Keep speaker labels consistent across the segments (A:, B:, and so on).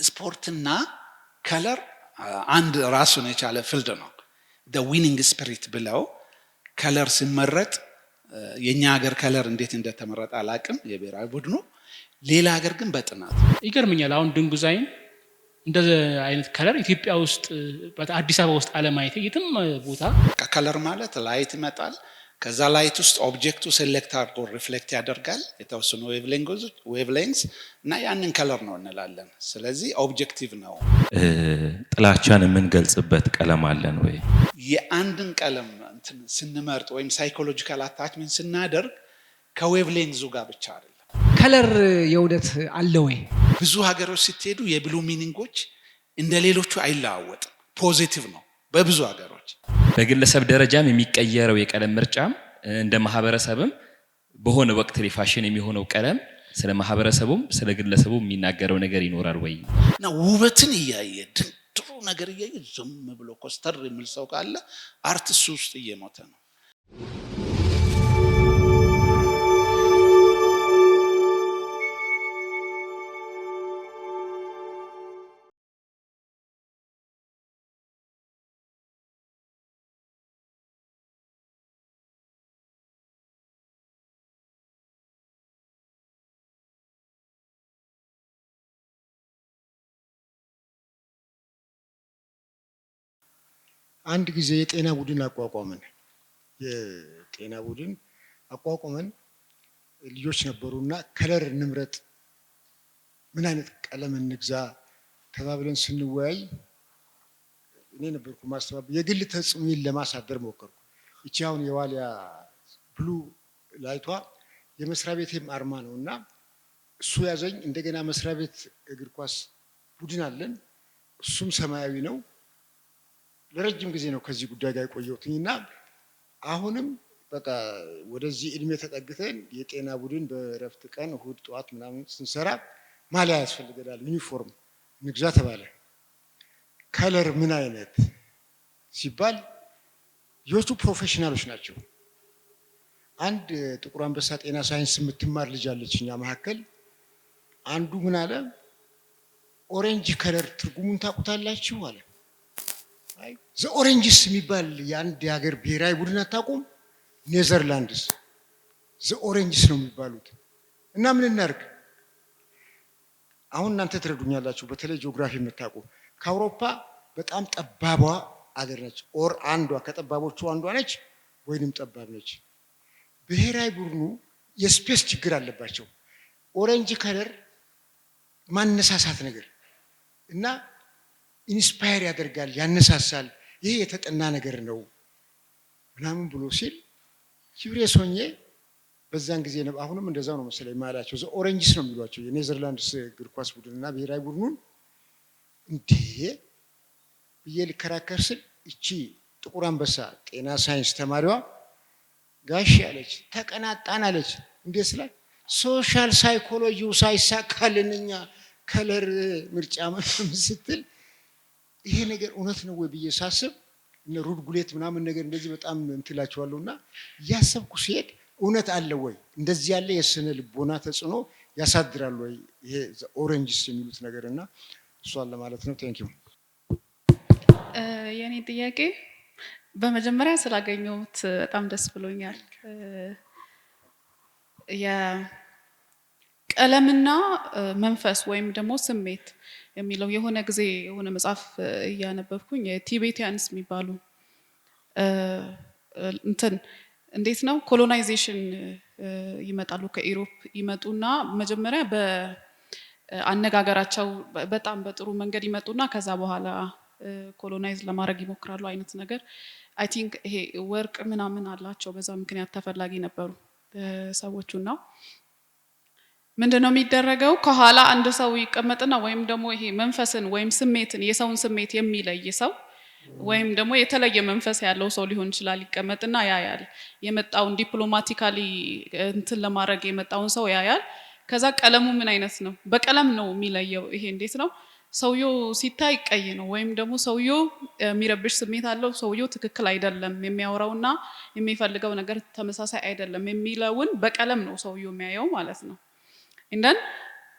A: ስፖርትና ከለር አንድ ራሱን የቻለ ፊልድ ነው። the winning spirit ብለው ከለር ሲመረጥ የኛ ሀገር ከለር እንዴት እንደተመረጠ አላቅም የብሔራዊ ቡድኑ ሌላ ሀገር ግን በጥናት
B: ይገርመኛል። አሁን ድንጉዛይን እንደዚህ አይነት ከለር ኢትዮጵያ ውስጥ አዲስ አበባ ውስጥ አለማየት የትም ቦታ
A: ከለር ማለት ላይት ይመጣል ከዛ ላይት ውስጥ ኦብጀክቱ ሴሌክት አድርጎ ሪፍሌክት ያደርጋል የተወሰኑ ዌቭሌንግስ እና ያንን ከለር ነው እንላለን። ስለዚህ ኦብጀክቲቭ ነው።
C: ጥላቻን የምንገልጽበት ቀለም አለን ወይ?
A: የአንድን ቀለም ስንመርጥ ወይም ሳይኮሎጂካል አታችመንት ስናደርግ ከዌቭሌንግዙ ጋር ብቻ አይደለም።
D: ከለር የውደት አለ ወይ?
A: ብዙ ሀገሮች ስትሄዱ የብሉ ሚኒንጎች እንደ ሌሎቹ አይለዋወጥም። ፖዚቲቭ ነው በብዙ ሀገሮች።
C: በግለሰብ ደረጃም የሚቀየረው የቀለም ምርጫም እንደ ማህበረሰብም በሆነ ወቅት ፋሽን የሚሆነው ቀለም ስለ ማህበረሰቡም ስለ ግለሰቡም የሚናገረው ነገር ይኖራል ወይ?
A: እና ውበትን እያየ ጥሩ ነገር እያየ ዝም ብሎ ኮስተር የሚል ሰው ካለ አርቲስት ውስጥ እየሞተ ነው።
E: አንድ ጊዜ የጤና ቡድን አቋቋመን። ልጆች ነበሩና ከለር እንምረጥ ምን አይነት ቀለም እንግዛ ተባብለን ስንወያይ እኔ ነበርኩ ማስተባበል የግል ተጽዕኖን ለማሳደር ሞከርኩ። እቺ አሁን የዋሊያ ብሉ ላይቷ የመስሪያ ቤቴም አርማ ነውና እሱ ያዘኝ። እንደገና መስሪያ ቤት እግር ኳስ ቡድን አለን እሱም ሰማያዊ ነው። ለረጅም ጊዜ ነው ከዚህ ጉዳይ ጋር የቆየሁትና አሁንም በቃ ወደዚህ እድሜ ተጠግተን የጤና ቡድን በረፍት ቀን እሁድ ጠዋት ምናምን ስንሰራ ማሊያ ያስፈልጋል ዩኒፎርም ንግዛ ተባለ። ከለር ምን አይነት ሲባል የወጡ ፕሮፌሽናሎች ናቸው። አንድ ጥቁር አንበሳ ጤና ሳይንስ የምትማር ልጅ አለችኛ መካከል አንዱ ምን አለ ኦሬንጅ ከለር ትርጉሙን ታውቁታላችሁ አለ። ዘ ኦሬንጅስ የሚባል የአንድ ሀገር ብሔራዊ ቡድን አታውቁም? ኔዘርላንድስ ዘ ኦሬንጅስ ነው የሚባሉት። እና ምን እናድርግ አሁን እናንተ ትረዱኛላችሁ በተለይ ጂኦግራፊ የምታውቁ ከአውሮፓ በጣም ጠባቧ አገር ነች። ኦር አንዷ ከጠባቦቹ አንዷ ነች ወይንም ጠባብ ነች። ብሔራዊ ቡድኑ የስፔስ ችግር አለባቸው። ኦሬንጅ ከለር ማነሳሳት ነገር እና ኢንስፓየር ያደርጋል ያነሳሳል ይሄ የተጠና ነገር ነው ምናምን ብሎ ሲል ኪብሬስ ሆኜ በዛን ጊዜ ነው አሁንም እንደዛው ነው መሰለኝ ማላቸው ዘ ኦሬንጅስ ነው የሚሏቸው የኔዘርላንድስ እግር ኳስ ቡድንና ብሔራዊ ቡድኑን እንዴ በየልከራከር ስል እቺ ጥቁር አንበሳ ጤና ሳይንስ ተማሪዋ ጋሽ ያለች ተቀናጣን አለች። እንዴ ስላ ሶሻል ሳይኮሎጂው ሳይሳካልንኛ ከለር ምርጫ ስትል ይሄ ነገር እውነት ነው ወይ ብዬ ሳስብ እነ ሩድ ጉሌት ምናምን ነገር እንደዚህ በጣም እንትላቸዋለሁና ያሰብኩ ሲሄድ እውነት አለ ወይ እንደዚህ ያለ የስነ ልቦና ተጽዕኖ ያሳድራል ወይ ይሄ ኦሬንጅስ የሚሉት ነገርና እሷን ለማለት ነው። ቴንክ ዩ።
F: የኔ ጥያቄ በመጀመሪያ ስላገኘሁት በጣም ደስ ብሎኛል። የቀለምና መንፈስ ወይም ደግሞ ስሜት የሚለው የሆነ ጊዜ የሆነ መጽሐፍ እያነበብኩኝ የቲቤቲያንስ የሚባሉ እንዴት ነው ኮሎናይዜሽን ይመጣሉ ከኢሮፕ ይመጡና መጀመሪያ በአነጋገራቸው በጣም በጥሩ መንገድ ይመጡና ከዛ በኋላ ኮሎናይዝ ለማድረግ ይሞክራሉ አይነት ነገር አይ ቲንክ ይሄ ወርቅ ምናምን አላቸው በዛ ምክንያት ተፈላጊ ነበሩ ሰዎቹና ምንድነው የሚደረገው ከኋላ አንድ ሰው ይቀመጥና ወይም ደግሞ ይሄ መንፈስን ወይም ስሜትን የሰውን ስሜት የሚለይ ሰው ወይም ደግሞ የተለየ መንፈስ ያለው ሰው ሊሆን ይችላል ይቀመጥና ያያል የመጣውን ዲፕሎማቲካሊ እንትን ለማድረግ የመጣውን ሰው ያያል። ከዛ ቀለሙ ምን አይነት ነው በቀለም ነው የሚለየው። ይሄ እንዴት ነው ሰውየው ሲታይ ቀይ ነው ወይም ደግሞ ሰውየው የሚረብሽ ስሜት አለው ሰውየው ትክክል አይደለም የሚያወራውና የሚፈልገው ነገር ተመሳሳይ አይደለም የሚለውን በቀለም ነው ሰውየው የሚያየው ማለት ነው። እንደን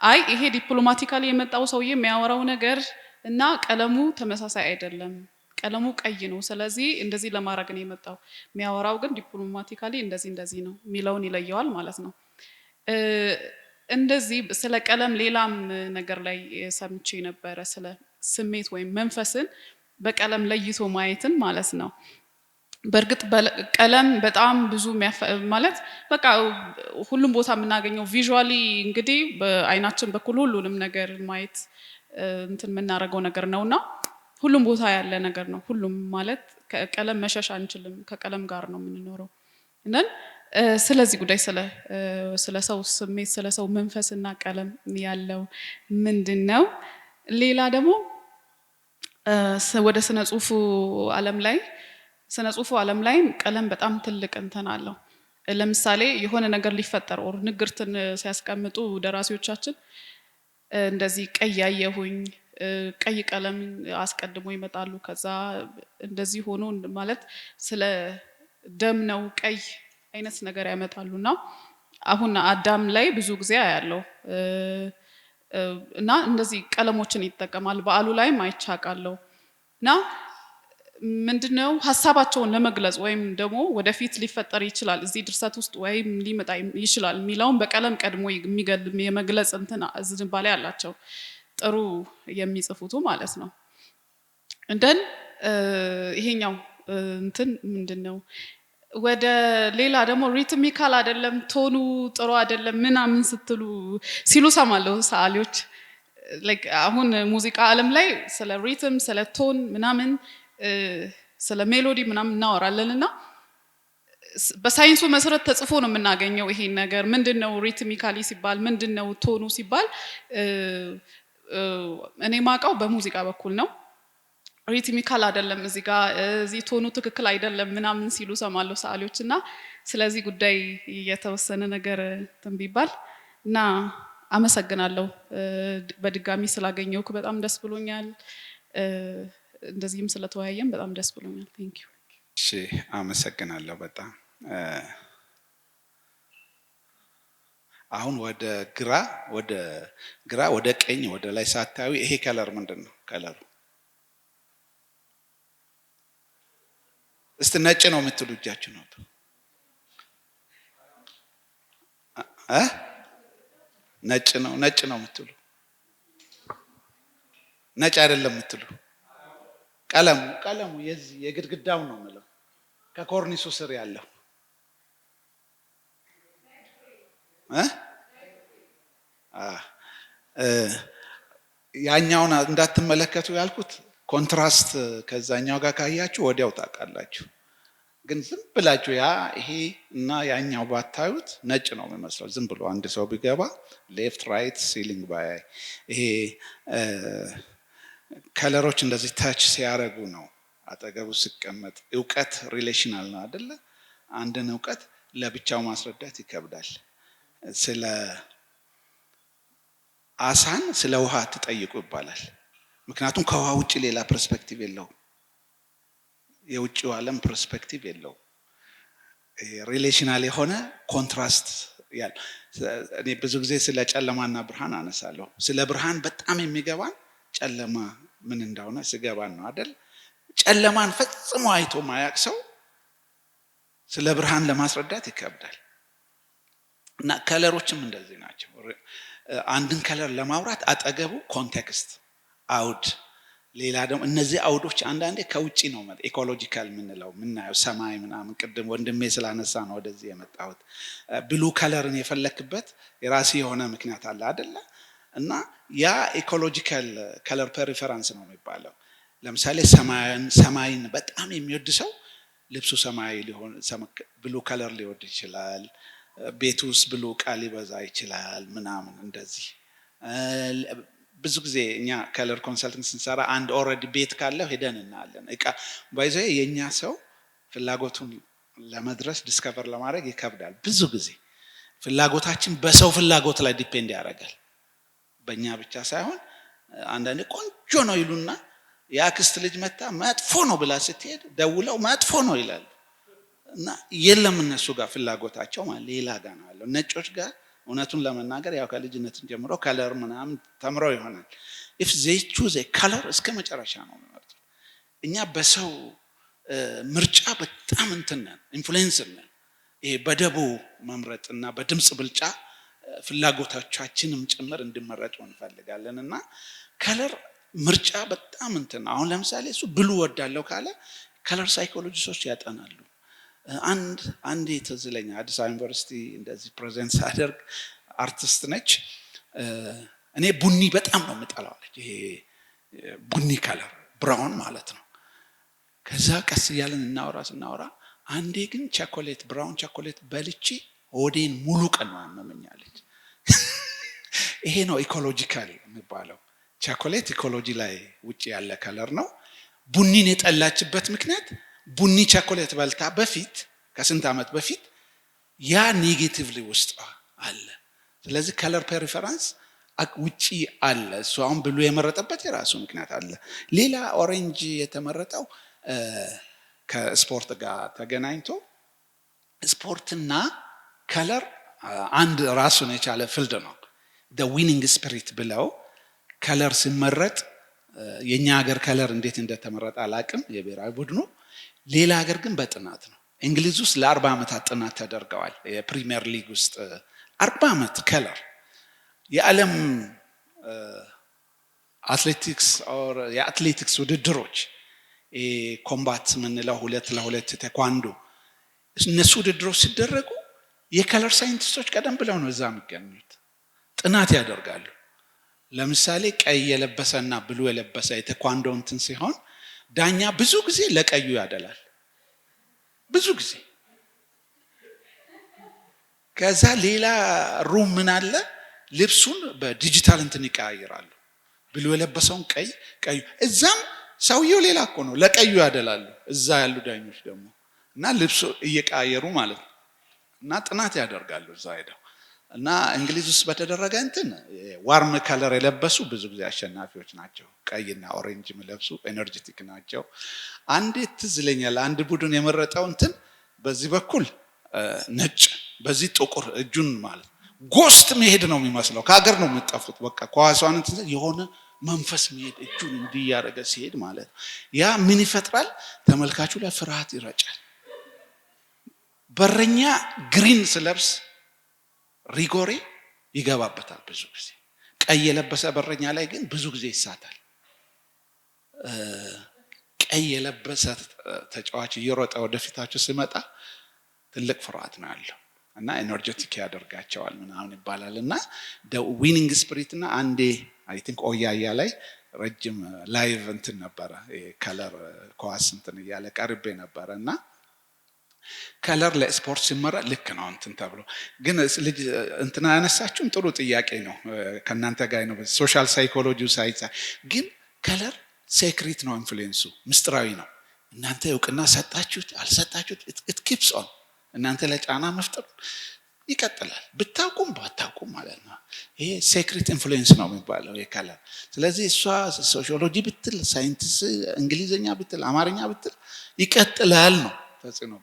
F: አይ ይሄ ዲፕሎማቲካሊ የመጣው ሰውዬ የሚያወራው ነገር እና ቀለሙ ተመሳሳይ አይደለም፣ ቀለሙ ቀይ ነው፣ ስለዚህ እንደዚህ ለማድረግ ነው የመጣው፣ የሚያወራው ግን ዲፕሎማቲካሊ እንደዚህ ነው የሚለውን ይለየዋል ማለት ነው። እንደዚህ ስለ ቀለም ሌላም ነገር ላይ ሰምቼ ነበረ፣ ስለ ስሜት ወይም መንፈስን በቀለም ለይቶ ማየትን ማለት ነው። በእርግጥ ቀለም በጣም ብዙ ማለት በቃ ሁሉም ቦታ የምናገኘው ቪዥዋሊ እንግዲህ በአይናችን በኩል ሁሉንም ነገር ማየት እንትን የምናደርገው ነገር ነውና ሁሉም ቦታ ያለ ነገር ነው። ሁሉም ማለት ቀለም መሸሽ አንችልም፣ ከቀለም ጋር ነው የምንኖረው። እንደን ስለዚህ ጉዳይ ስለ ሰው ስሜት፣ ስለ ሰው መንፈስና ቀለም ያለው ምንድነው? ሌላ ደግሞ ወደ ስነ ጽሁፉ ዓለም ላይ ቀለም በጣም ትልቅ እንትን አለው። ለምሳሌ የሆነ ነገር ሊፈጠር ኦር ንግርትን ሲያስቀምጡ ደራሲዎቻችን እንደዚህ ቀይ ያየሁኝ ቀይ ቀለም አስቀድሞ ይመጣሉ። ከዛ እንደዚህ ሆኖ ማለት ስለ ደም ነው ቀይ አይነት ነገር ያመጣሉና አሁን አዳም ላይ ብዙ ጊዜ አያለው እና እንደዚህ ቀለሞችን ይጠቀማል። በዓሉ ላይም አይቻቃለው እና ምንድነው ሀሳባቸውን ለመግለጽ ወይም ደግሞ ወደፊት ሊፈጠር ይችላል እዚህ ድርሰት ውስጥ ወይም ሊመጣ ይችላል የሚለውን በቀለም ቀድሞ የመግለጽ እንትን ዝንባሌ አላቸው፣ ጥሩ የሚጽፉቱ ማለት ነው። እንደን ይሄኛው እንትን ምንድነው ወደ ሌላ ደግሞ ሪትሚካል አይደለም፣ ቶኑ ጥሩ አይደለም ምናምን ሲሉ ሰማለሁ ሰዓሊዎች። አሁን ሙዚቃ ዓለም ላይ ስለ ሪትም፣ ስለ ቶን ምናምን፣ ስለ ሜሎዲ ምናምን እናወራለንና በሳይንሱ መሰረት ተጽፎ ነው የምናገኘው ይሄን ነገር። ምንድነው ሪትሚካሊ ሲባል ምንድነው ቶኑ ሲባል እኔ ማውቀው በሙዚቃ በኩል ነው። ሪትሚካል አይደለም እዚህ ቶኑ ትክክል አይደለም ምናምን ሲሉ ሰማለሁ ሰዓሊዎችና ስለዚህ ጉዳይ የተወሰነ ነገር ቢባል እና አመሰግናለሁ። በድጋሚ ስላገኘውክ በጣም ደስ ብሎኛል። እንደዚህም ስለተወያየን በጣም ደስ ብሎኛል። ቴንክ ዩ።
A: እሺ አመሰግናለሁ በጣም። አሁን ወደ ግራ ወደ ቀኝ ወደ ላይ ሳታዩ ይሄ ከለር ምንድነው? ከለሩ እስቲ ነጭ ነው የምትሉ እጃችሁ ነው። ነጭ ነው የምትሉ፣ ነጭ አይደለም የምትሉ፣ ቀለሙ የዚህ የግድግዳው ነው የምለው፣ ከኮርኒሱ ስር ያለው ያኛውን እንዳትመለከቱ ያልኩት ኮንትራስት ከዛኛው ጋር ካያችሁ ወዲያው ታውቃላችሁ። ግን ዝም ብላችሁ ይሄ እና ያኛው ባታዩት ነጭ ነው የሚመስለው። ዝም ብሎ አንድ ሰው ቢገባ ሌፍት ራይት ሲሊንግ ባይ ይሄ ከለሮች እንደዚህ ታች ሲያረጉ ነው አጠገቡ ሲቀመጥ። እውቀት ሪሌሽናል ነው አይደለ? አንድን እውቀት ለብቻው ማስረዳት ይከብዳል። ስለ አሳን ስለ ውሃ ትጠይቁ ይባላል። ምክንያቱም ከውሃ ውጭ ሌላ ፐርስፔክቲቭ የለው፣ የውጭው ዓለም ፐርስፔክቲቭ የለው። ሪሌሽናል የሆነ ኮንትራስት ያለ። እኔ ብዙ ጊዜ ስለ ጨለማና ብርሃን አነሳለሁ። ስለ ብርሃን በጣም የሚገባን ጨለማ ምን እንደሆነ ሲገባን ነው አይደል? ጨለማን ፈጽሞ አይቶ ማያውቅ ሰው ስለ ብርሃን ለማስረዳት ይከብዳል። እና ከለሮችም እንደዚህ ናቸው። አንድን ከለር ለማውራት አጠገቡ ኮንቴክስት አውድ፣ ሌላ ደግሞ እነዚህ አውዶች አንዳንዴ ከውጪ ነው ኢኮሎጂካል የምንለው ምናየው ሰማይ ምናምን። ቅድም ወንድሜ ስላነሳ ነው ወደዚህ የመጣሁት። ብሉ ከለርን የፈለክበት የራሱ የሆነ ምክንያት አለ አይደለ? እና ያ ኢኮሎጂካል ከለር ፐሪፈረንስ ነው የሚባለው። ለምሳሌ ሰማይን በጣም የሚወድ ሰው ልብሱ ሰማያዊ ሊሆን ብሉ ከለር ሊወድ ይችላል። ቤት ውስጥ ብሉ ቃል ሊበዛ ይችላል ምናምን እንደዚህ። ብዙ ጊዜ እኛ ከለር ኮንሰልቲንግ ስንሰራ አንድ ኦልሬዲ ቤት ካለው ሄደን እናያለን። እቃ ባይዘ የኛ ሰው ፍላጎቱን ለመድረስ ዲስከቨር ለማድረግ ይከብዳል። ብዙ ጊዜ ፍላጎታችን በሰው ፍላጎት ላይ ዲፔንድ ያደርጋል። በእኛ ብቻ ሳይሆን አንዳንዴ ቆንጆ ነው ይሉና የአክስት ልጅ መጣ መጥፎ ነው ብላ ስትሄድ ደውለው መጥፎ ነው ይላሉ። እና የለም እነሱ ጋር ፍላጎታቸው ማለት ሌላ ጋር ነው ያለው። ነጮች ጋር እውነቱን ለመናገር ያው ከልጅነትን ጀምሮ ከለር ምናምን ተምረው ይሆናል። if they choose a color እስከ መጨረሻ ነው የሚመርጡት። እኛ በሰው ምርጫ በጣም እንትን ነን፣ ኢንፍሉዌንስ ነን። ይሄ በደቦ መምረጥና በድምጽ ብልጫ ፍላጎቶቻችንም ጭምር እንድመረጡ እንፈልጋለን እና ከለር ምርጫ በጣም እንትን። አሁን ለምሳሌ እሱ ብሉ ወዳለው ካለ ከለር ሳይኮሎጂስቶች ያጠናሉ። አንድ ትዝለኛ አዲስ አበባ ዩኒቨርሲቲ እንደዚህ ፕሬዘንት ሳደርግ አርቲስት ነች። እኔ ቡኒ በጣም ነው የምጠላው አለች። ይሄ ቡኒ ከለር ብራውን ማለት ነው። ከዛ ቀስ እያለን ስናወራ አንዴ ግን ቸኮሌት ብራውን ቸኮሌት በልቼ ሆዴን ሙሉ ቀን ነው ያመመኛለች። ይሄ ነው ኢኮሎጂካል የሚባለው። ቸኮሌት ኢኮሎጂ ላይ ውጪ ያለ ከለር ነው። ቡኒን የጠላችበት ምክንያት ቡኒ ቸኮሌት በልታ በፊት ከስንት ዓመት በፊት ያ ኔጌቲቭሊ ውስጥ አለ። ስለዚህ ከለር ፕሬፈረንስ ውጪ አለ። እሱ አሁን ብሉ የመረጠበት የራሱ ምክንያት አለ። ሌላ ኦሬንጅ የተመረጠው ከስፖርት ጋር ተገናኝቶ ስፖርትና ከለር አንድ ራሱን የቻለ ፊልድ ነው። the winning spirit ብለው ከለር ሲመረጥ የኛ ሀገር ከለር እንዴት እንደተመረጠ አላቅም የብሔራዊ ቡድኑ። ሌላ ሀገር ግን በጥናት ነው። እንግሊዝ ውስጥ ለ40 ዓመታት ጥናት ተደርገዋል። የፕሪሚየር ሊግ ውስጥ 40 ዓመት ከለር የዓለም አትሌቲክስ ኦር የአትሌቲክስ ውድድሮች ኮምባት ምንለው 2 ለ2 ቴኳንዶ እነሱ ውድድሮች ሲደረጉ የከለር ሳይንቲስቶች ቀደም ብለው ነው እዛ የሚገኙት። ጥናት ያደርጋሉ። ለምሳሌ ቀይ የለበሰና ብሉ የለበሰ የቴኳንዶ እንትን ሲሆን ዳኛ ብዙ ጊዜ ለቀዩ ያደላል። ብዙ ጊዜ ከዛ ሌላ ሩም ምን አለ ልብሱን በዲጂታል እንትን ይቀያይራሉ። ብሉ የለበሰውን ቀዩ እዛም ሰውየው ሌላ እኮ ነው ለቀዩ ያደላሉ። እዛ ያሉ ዳኞች ደግሞ እና ልብሱ እየቀያየሩ ማለት ነው። እና ጥናት ያደርጋሉ እዛ ሄደው እና እንግሊዝ ውስጥ በተደረገ እንትን ዋርም ከለር የለበሱ ብዙ ጊዜ አሸናፊዎች ናቸው። ቀይና ኦሬንጅ የሚለብሱ ኤነርጂቲክ ናቸው። አንዴ ትዝ ይለኛል አንድ ቡድን የመረጠው እንትን በዚህ በኩል ነጭ በዚህ ጥቁር እጁን ማለት ጎስት መሄድ ነው የሚመስለው። ከሀገር ነው የምትጠፉት። በቃ ኳሷን እንትን የሆነ መንፈስ መሄድ እጁን እንዲያረገ ሲሄድ ማለት ያ ምን ይፈጥራል? ተመልካቹ ላይ ፍርሃት ይረጫል። በረኛ ግሪን ስለብስ ሪጎሬ ይገባበታል ብዙ ጊዜ። ቀይ የለበሰ በረኛ ላይ ግን ብዙ ጊዜ ይሳታል። ቀይ የለበሰ ተጫዋች እየሮጠ ወደፊታቸው ሲመጣ ትልቅ ፍርሃት ነው ያለው እና ኤነርጂቲክ ያደርጋቸዋል ምናምን ይባላል። እና ዊኒንግ ስፒሪት እና አንዴ አይ ቲንክ ኦያያ ላይ ረጅም ላይቭ እንትን ነበረ ከለር ኳስ እንትን እያለ ቀርቤ ነበረ እና ከለር ለስፖርት ሲመራ ልክ ነው እንትን ተብሎ ግን ልጅ እንትና ያነሳችሁም ጥሩ ጥያቄ ነው። ከናንተ ጋር ነው ሶሻል ሳይኮሎጂው ሳይንስ ግን ከለር ሴክሬት ነው፣ ኢንፍሉዌንሱ ምስጢራዊ ነው። እናንተ እውቅና ሰጣችሁት አልሰጣችሁት it keeps on እናንተ ለጫና መፍጠር ይቀጥላል ብታውቁም ባታውቁም ማለት ነው። ይሄ ሴክሬት ኢንፍሉዌንስ ነው የሚባለው የከለር። ስለዚህ እሷ ሶሺዮሎጂ ብትል ሳይንስ እንግሊዘኛ ብትል አማርኛ ብትል ይቀጥላል ነው ተጽዕኖ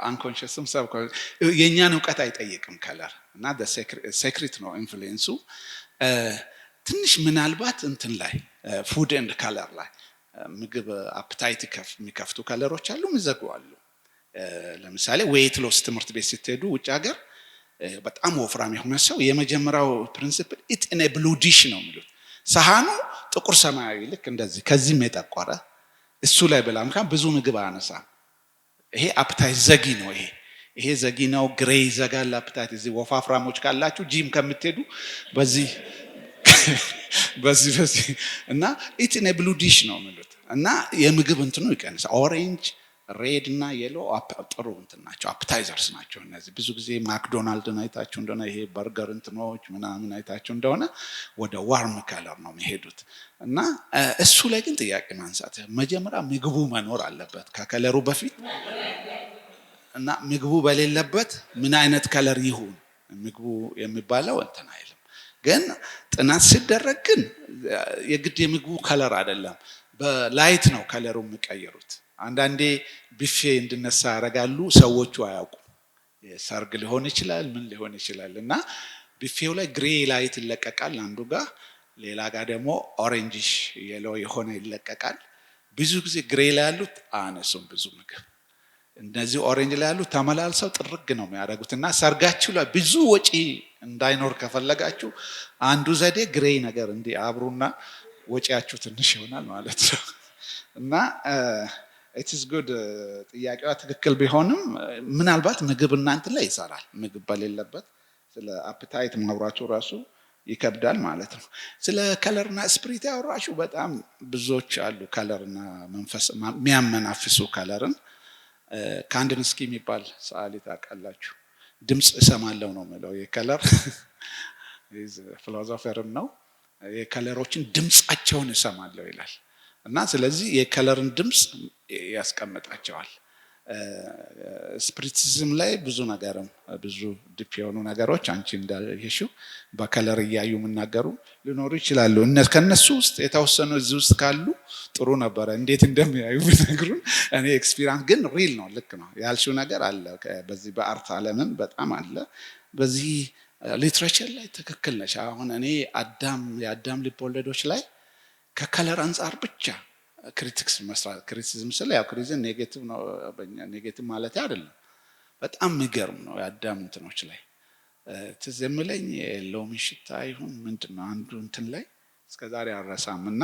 A: አንኮንሽስም የኛን እውቀት አይጠይቅም ከለር እና ሴክሬት ነው ኢንፍሉዌንሱ። ትንሽ ምናልባት እንትን ላይ ፉድ ኤንድ ከለር ላይ ምግብ አፕታይት የሚከፍቱ ከለሮች አሉ፣ የሚዘጉ አሉ። ለምሳሌ ዌይት ሎስ ትምህርት ቤት ስትሄዱ ውጭ ሀገር በጣም ወፍራም የሆነ ሰው የመጀመሪያው ፕሪንሲፕል ኢት ኢን ኤ ብሉ ዲሽ ነው የሚሉት። ሰሃኑ ጥቁር ሰማያዊ ልክ እንደዚህ ከዚህም የጠቆረ እሱ ላይ ብላ ምካን ብዙ ምግብ አያነሳም። ይሄ አፕታይት ዘጊ ነው። ይሄ ዘጊ ነው። ግሬይ ዘጋል አፕታይት። እዚህ ወፋፍራሞች ካላችሁ ጂም ከምትሄዱ በዚህ እና ኢት ኢን ኤ ብሉ ዲሽ ነው የሚሉት እና የምግብ እንትኑ ይቀንሳል። ኦሬንጅ ሬድ እና የሎ ጥሩ እንትን ናቸው፣ አፕታይዘርስ ናቸው እነዚህ። ብዙ ጊዜ ማክዶናልድን አይታችሁ እንደሆነ ይሄ በርገር እንትኖች ምናምን አይታችሁ እንደሆነ ወደ ዋርም ከለር ነው የሚሄዱት እና እሱ ላይ ግን ጥያቄ ማንሳት መጀመሪያ ምግቡ መኖር አለበት ከከለሩ በፊት እና ምግቡ በሌለበት ምን አይነት ከለር ይሁን ምግቡ የሚባለው እንትን አይልም። ግን ጥናት ሲደረግ ግን የግድ የምግቡ ከለር አይደለም፣ በላይት ነው ከለሩ የሚቀየሩት። አንዳንዴ ቢፌ እንድነሳ ያደርጋሉ፣ ሰዎቹ አያውቁም። ሰርግ ሊሆን ይችላል ምን ሊሆን ይችላል እና ቢፌው ላይ ግሬ ላይት ይለቀቃል አንዱ ጋር፣ ሌላ ጋር ደግሞ ኦሬንጅሽ የሎ የሆነ ይለቀቃል። ብዙ ጊዜ ግሬ ላይ ያሉት አነሱም ብዙ ምግብ፣ እነዚህ ኦሬንጅ ላይ ያሉት ተመላልሰው ጥርግ ነው የሚያደርጉትና ሰርጋችሁ ላይ ብዙ ወጪ እንዳይኖር ከፈለጋችሁ አንዱ ዘዴ ግሬ ነገር እንዲህ አብሩና ወጪያችሁ ትንሽ ይሆናል ማለት ነው። እና it is good ጥያቄዋ ትክክል ቢሆንም ምናልባት ምግብ እናንተ ላይ ይሰራል። ምግብ በሌለበት ስለ አፕታይት ማውራቱ ራሱ ይከብዳል ማለት ነው። ስለ ከለርና ስፕሪት ያወራሹ በጣም ብዙዎች አሉ። ከለርና መንፈስ የሚያመናፍሱ ከለርን ካንዲንስኪ የሚባል ሰዓሊ ታውቃላችሁ? ድምፅ እሰማለሁ ነው የሚለው የከለር ፊሎሶፈርም ነው። የከለሮችን ድምፃቸውን እሰማለሁ ይላል እና ስለዚህ የከለርን ድምፅ ያስቀምጣቸዋል። ስፒሪቲዝም ላይ ብዙ ነገርም ብዙ ዲፕ የሆኑ ነገሮች አንቺ እንዳልሽው በከለር እያዩ የምናገሩ ሊኖሩ ይችላሉ። ከነሱ ውስጥ የተወሰኑ እዚህ ውስጥ ካሉ ጥሩ ነበረ እንዴት እንደሚያዩ ቢነግሩን። እኔ ኤክስፒሪየንስ ግን ሪል ነው። ልክ ነው ያልሽው ነገር አለ። በዚህ በአርት ዓለምም በጣም አለ። በዚህ ሊትሬቸር ላይ ትክክል ነሽ። አሁን እኔ የአዳም ልቦለዶች ላይ ከከለር አንፃር ብቻ ክሪቲክስ መስራት፣ ክሪቲሲዝም ስለ ያው ክሪቲሲዝም ኔጌቲቭ ነው፣ በእኛ ኔጌቲቭ ማለት አይደለም። በጣም የሚገርም ነው የአዳም እንትኖች ላይ ትዝ የሚለኝ ሎሚ ሽታ ይሁን ምንድነው አንዱ እንትን ላይ እስከዛሬ አልረሳም። እና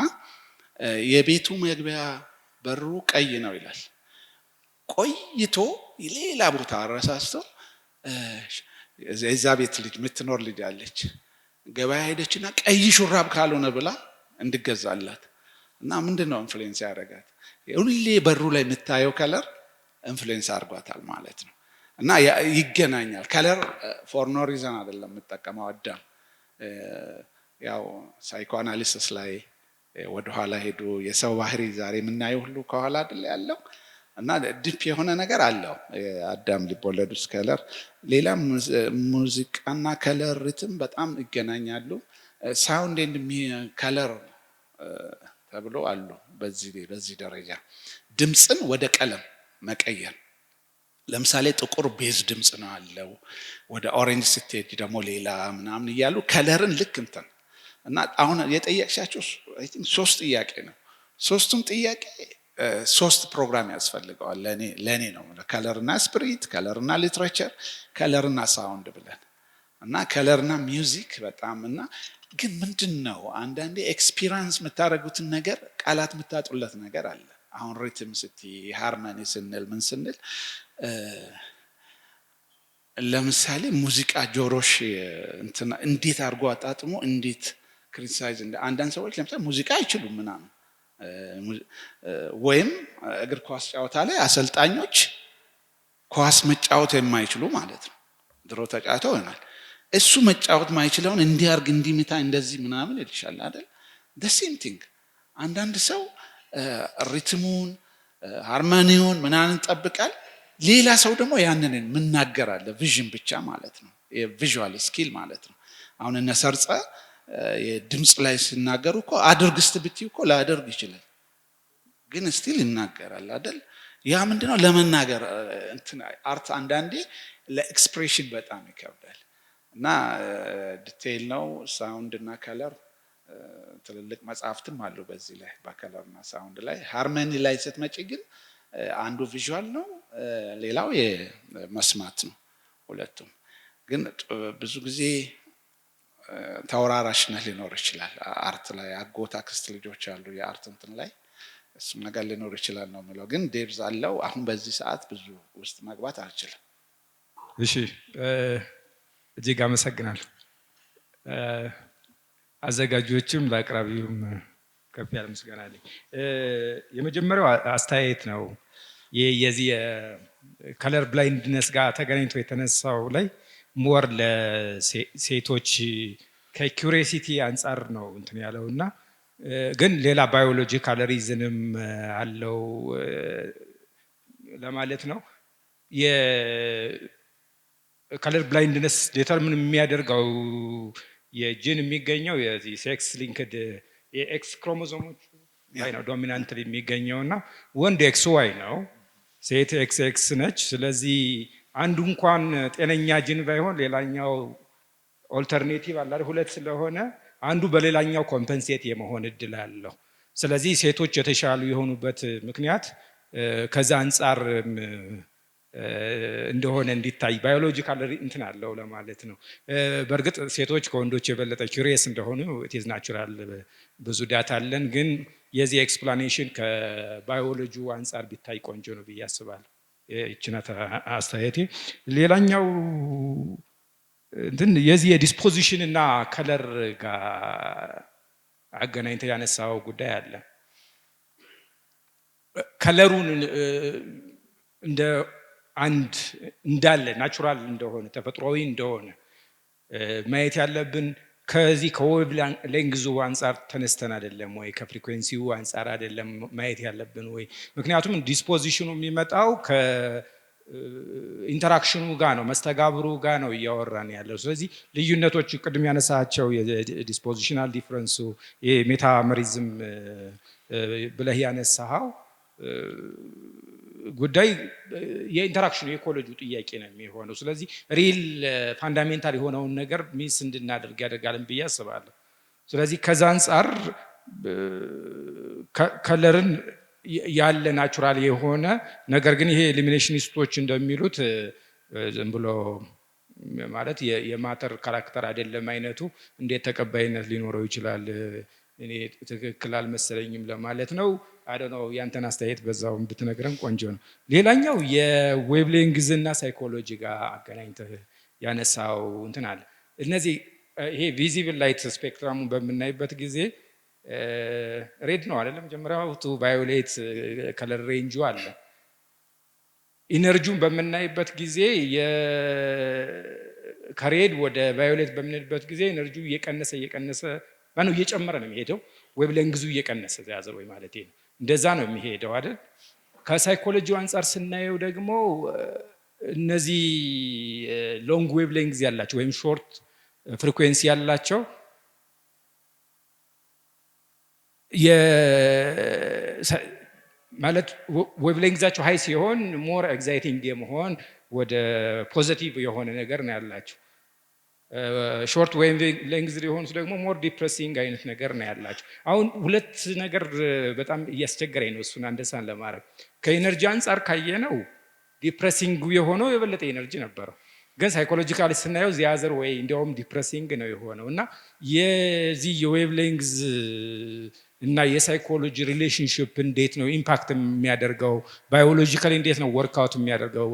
A: የቤቱ መግቢያ በሩ ቀይ ነው ይላል። ቆይቶ ሌላ ቦታ አረሳስቶ የዛ ቤት ልጅ የምትኖር ልጅ አለች። ገበያ ሄደችና ቀይ ሹራብ ካልሆነ ብላ እንድገዛላት እና ምንድነው ኢንፍሉዌንስ ያደርጋት? ሁሌ በሩ ላይ የምታየው ከለር ኢንፍሉዌንስ አድርጓታል ማለት ነው። እና ይገናኛል። ከለር ፎር ኖ ሪዘን አይደለም የምጠቀመው አዳም። ያው ሳይኮአናሊሲስ ላይ ወደኋላ ሄዶ የሰው ባህሪ ዛሬ የምናየው ሁሉ ከኋላ አይደል ያለው እና ዲፕ የሆነ ነገር አለው አዳም ልቦለዱስ ከለር። ሌላ ሙዚቃና ከለር ሪትም በጣም ይገናኛሉ። ሳውንድ ኤንድ ከለር ተብሎ አሉ። በዚህ ደረጃ ድምፅን ወደ ቀለም መቀየር። ለምሳሌ ጥቁር ቤዝ ድምፅ ነው አለው፣ ወደ ኦሬንጅ ስትሄድ ደግሞ ሌላ ምናምን እያሉ ከለርን ልክ እንትን እና አሁን የጠየቅሻቸው አይ ቲንክ 3 ጥያቄ ነው። ሶስቱም ጥያቄ 3 ፕሮግራም ያስፈልገዋል ለኔ ነው። ከለርና ስፒሪት፣ ከለርና ሊትሬቸር፣ ከለርና ሳውንድ ብለን እና ከለርና ሚውዚክ በጣም እና ግን ምንድነው አንዳንዴ ኤክስፒሪየንስ የምታደርጉትን ነገር ቃላት የምታጡለት ነገር አለ። አሁን ሪትም ስቲ ሃርመኒ ስንል ምን ስንል ለምሳሌ ሙዚቃ ጆሮሽ እንትና እንዴት አድርጎ አጣጥሞ እንዴት ክሪቲሳይዝ አንዳንድ ሰዎች ለምሳሌ ሙዚቃ አይችሉም ምናምን ወይም እግር ኳስ ጨዋታ ላይ አሰልጣኞች ኳስ መጫወት የማይችሉ ማለት ነው። ድሮ ተጫውተው ይሆናል እሱ መጫወት ማይችለውን እንዲያርግ እንዲምታ እንደዚህ ምናምን ይልሻል አይደል? the same thing አንዳንድ ሰው ሪትሙን ሃርሞኒውን ምናምን ጠብቃል። ሌላ ሰው ደግሞ ያንን ምናገራለ ቪዥን ብቻ ማለት ነው። የቪዥዋል ስኪል ማለት ነው። አሁን እነ ሰርጸ የድምጽ ላይ ሲናገሩ እኮ አድርግ ስትብትይ እኮ ላደርግ ይችላል፣ ግን ስቲል ይናገራል አይደል? ያ ምንድነው ለመናገር እንትን አርት አንዳንዴ ለኤክስፕሬሽን በጣም ይከብዳል። እና ዲቴይል ነው ሳውንድ እና ከለር። ትልልቅ መጽሐፍትም አሉ በዚህ ላይ በከለርና ሳውንድ ላይ። ሃርመኒ ላይ ስትመጪ ግን አንዱ ቪዥዋል ነው፣ ሌላው የመስማት ነው። ሁለቱም ግን ብዙ ጊዜ ተወራራሽነት ሊኖር ይችላል። አርት ላይ አጎት አክስት ልጆች አሉ የአርት እንትን ላይ እሱ ነገር ሊኖር ይችላል ነው የምለው። ግን ዴብዝ አለው። አሁን በዚህ ሰዓት ብዙ ውስጥ መግባት አልችልም።
G: እሺ እጅግ አመሰግናለሁ። አዘጋጆችም ለአቅራቢውም ከፍ ያለ ምስጋና አለኝ። የመጀመሪያው አስተያየት ነው የዚህ ከለር ብላይንድነስ ጋር ተገናኝቶ የተነሳው ላይ ሞር ለሴቶች ከኩሪዮሲቲ አንጻር ነው እንትን ያለውና ግን ሌላ ባዮሎጂካል ሪዝንም አለው ለማለት ነው። የከለር ብላይንድነስ ዲተርሚን የሚያደርገው የጂን የሚገኘው የዚህ ሴክስ ሊንክድ የኤክስ ክሮሞዞሞች ላይ ነው ዶሚናንትሊ የሚገኘውና ወንድ ኤክስ ዋይ ነው፣ ሴት ኤክስ ኤክስ ነች። ስለዚህ አንዱ እንኳን ጤነኛ ጂን ባይሆን ሌላኛው ኦልተርኔቲቭ አለ ሁለት ስለሆነ አንዱ በሌላኛው ኮምፐንሴት የመሆን እድል አለው። ስለዚህ ሴቶች የተሻሉ የሆኑበት ምክንያት ከዛ አንጻር እንደሆነ እንዲታይ ባዮሎጂካል እንትን አለው ለማለት ነው። በእርግጥ ሴቶች ከወንዶች የበለጠ ኩሪየስ እንደሆኑ ኢት ኢዝ ናቹራል ብዙ ዳታ አለን፣ ግን የዚህ ኤክስፕላኔሽን ከባዮሎጂው አንጻር ቢታይ ቆንጆ ነው ብዬ አስባለሁ። ይችናት አስተያየቴ። ሌላኛው እንትን የዚህ የዲስፖዚሽን እና ከለር ጋር አገናኝተህ ያነሳው ጉዳይ አለ። ከለሩን እንደ አንድ እንዳለ ናቹራል እንደሆነ ተፈጥሯዊ እንደሆነ ማየት ያለብን ከዚህ ከዌቭ ሌንግዙ አንጻር ተነስተን አይደለም ወይ ከፍሪኩዌንሲው አንጻር አይደለም ማየት ያለብን ወይ? ምክንያቱም ዲስፖዚሽኑ የሚመጣው ከኢንተራክሽኑ ጋር ነው፣ መስተጋብሩ ጋር ነው እያወራን ያለው። ስለዚህ ልዩነቶች ቅድም ያነሳቸው የዲስፖዚሽናል ዲፍረንሱ የሜታመሪዝም ብለህ ያነሳው ጉዳይ የኢንተራክሽኑ የኢኮሎጂው ጥያቄ ነው የሚሆነው። ስለዚህ ሪል ፋንዳሜንታል የሆነውን ነገር ሚስ እንድናደርግ ያደርጋልን ብዬ አስባለሁ። ስለዚህ ከዛ አንጻር ከለርን ያለ ናቹራል የሆነ ነገር ግን ይሄ ኤሊሚኔሽኒስቶች እንደሚሉት ዝም ብሎ ማለት የማተር ካራክተር አይደለም አይነቱ እንዴት ተቀባይነት ሊኖረው ይችላል? እኔ ትክክል አልመሰለኝም ለማለት ነው። አዶኖ ያንተን አስተያየት በዛው ብትነግረን ቆንጆ ነው። ሌላኛው የዌቭሌንግዝ እና ሳይኮሎጂ ጋር አገናኝተህ ያነሳው እንትን አለ። እነዚህ ይሄ ቪዚብል ላይት ስፔክትራሙን በምናይበት ጊዜ ሬድ ነው አይደለም፣ መጀመሪያው ቱ ቫዮሌት ከለር ሬንጁ አለ። ኢነርጂውን በምናይበት ጊዜ ከሬድ ወደ ቫዮሌት በምንሄድበት ጊዜ ኢነርጂው እየቀነሰ ማነው እየጨመረ ነው የሚሄደው። ዌቭሌንግዙ እየቀነሰ ያዘ ወይ ማለት ነው። እንደዛ ነው የሚሄደው አይደል? ከሳይኮሎጂው አንጻር ስናየው ደግሞ እነዚህ ሎንግ ዌቭሌንግዝ ያላቸው ወይም ሾርት ፍሪኩዌንሲ ያላቸው ማለት ዌቭሌንግዛቸው ሃይ ሲሆን ሞር ኤግዛይቲንግ የመሆን ወደ ፖዚቲቭ የሆነ ነገር ነው ያላቸው። ሾርት ዌቭሌንግዝ የሆኑት ደግሞ ሞር ዲፕሬሲንግ አይነት ነገር ነው ያላቸው። አሁን ሁለት ነገር በጣም እያስቸገረኝ ነው እሱን አንደሳን ለማድረግ። ከኢነርጂ አንጻር ካየነው ዲፕሬሲንግ የሆነው የበለጠ ኢነርጂ ነበረው፣ ግን ሳይኮሎጂካሊ ስናየው ዚያዘር ወይ እንዲያውም ዲፕሬሲንግ ነው የሆነው። እና የዚህ የዌቭሌንግዝ እና የሳይኮሎጂ ሪሌሽንሽፕ እንዴት ነው ኢምፓክት የሚያደርገው? ባዮሎጂካሊ እንዴት ነው ወርክአውት የሚያደርገው?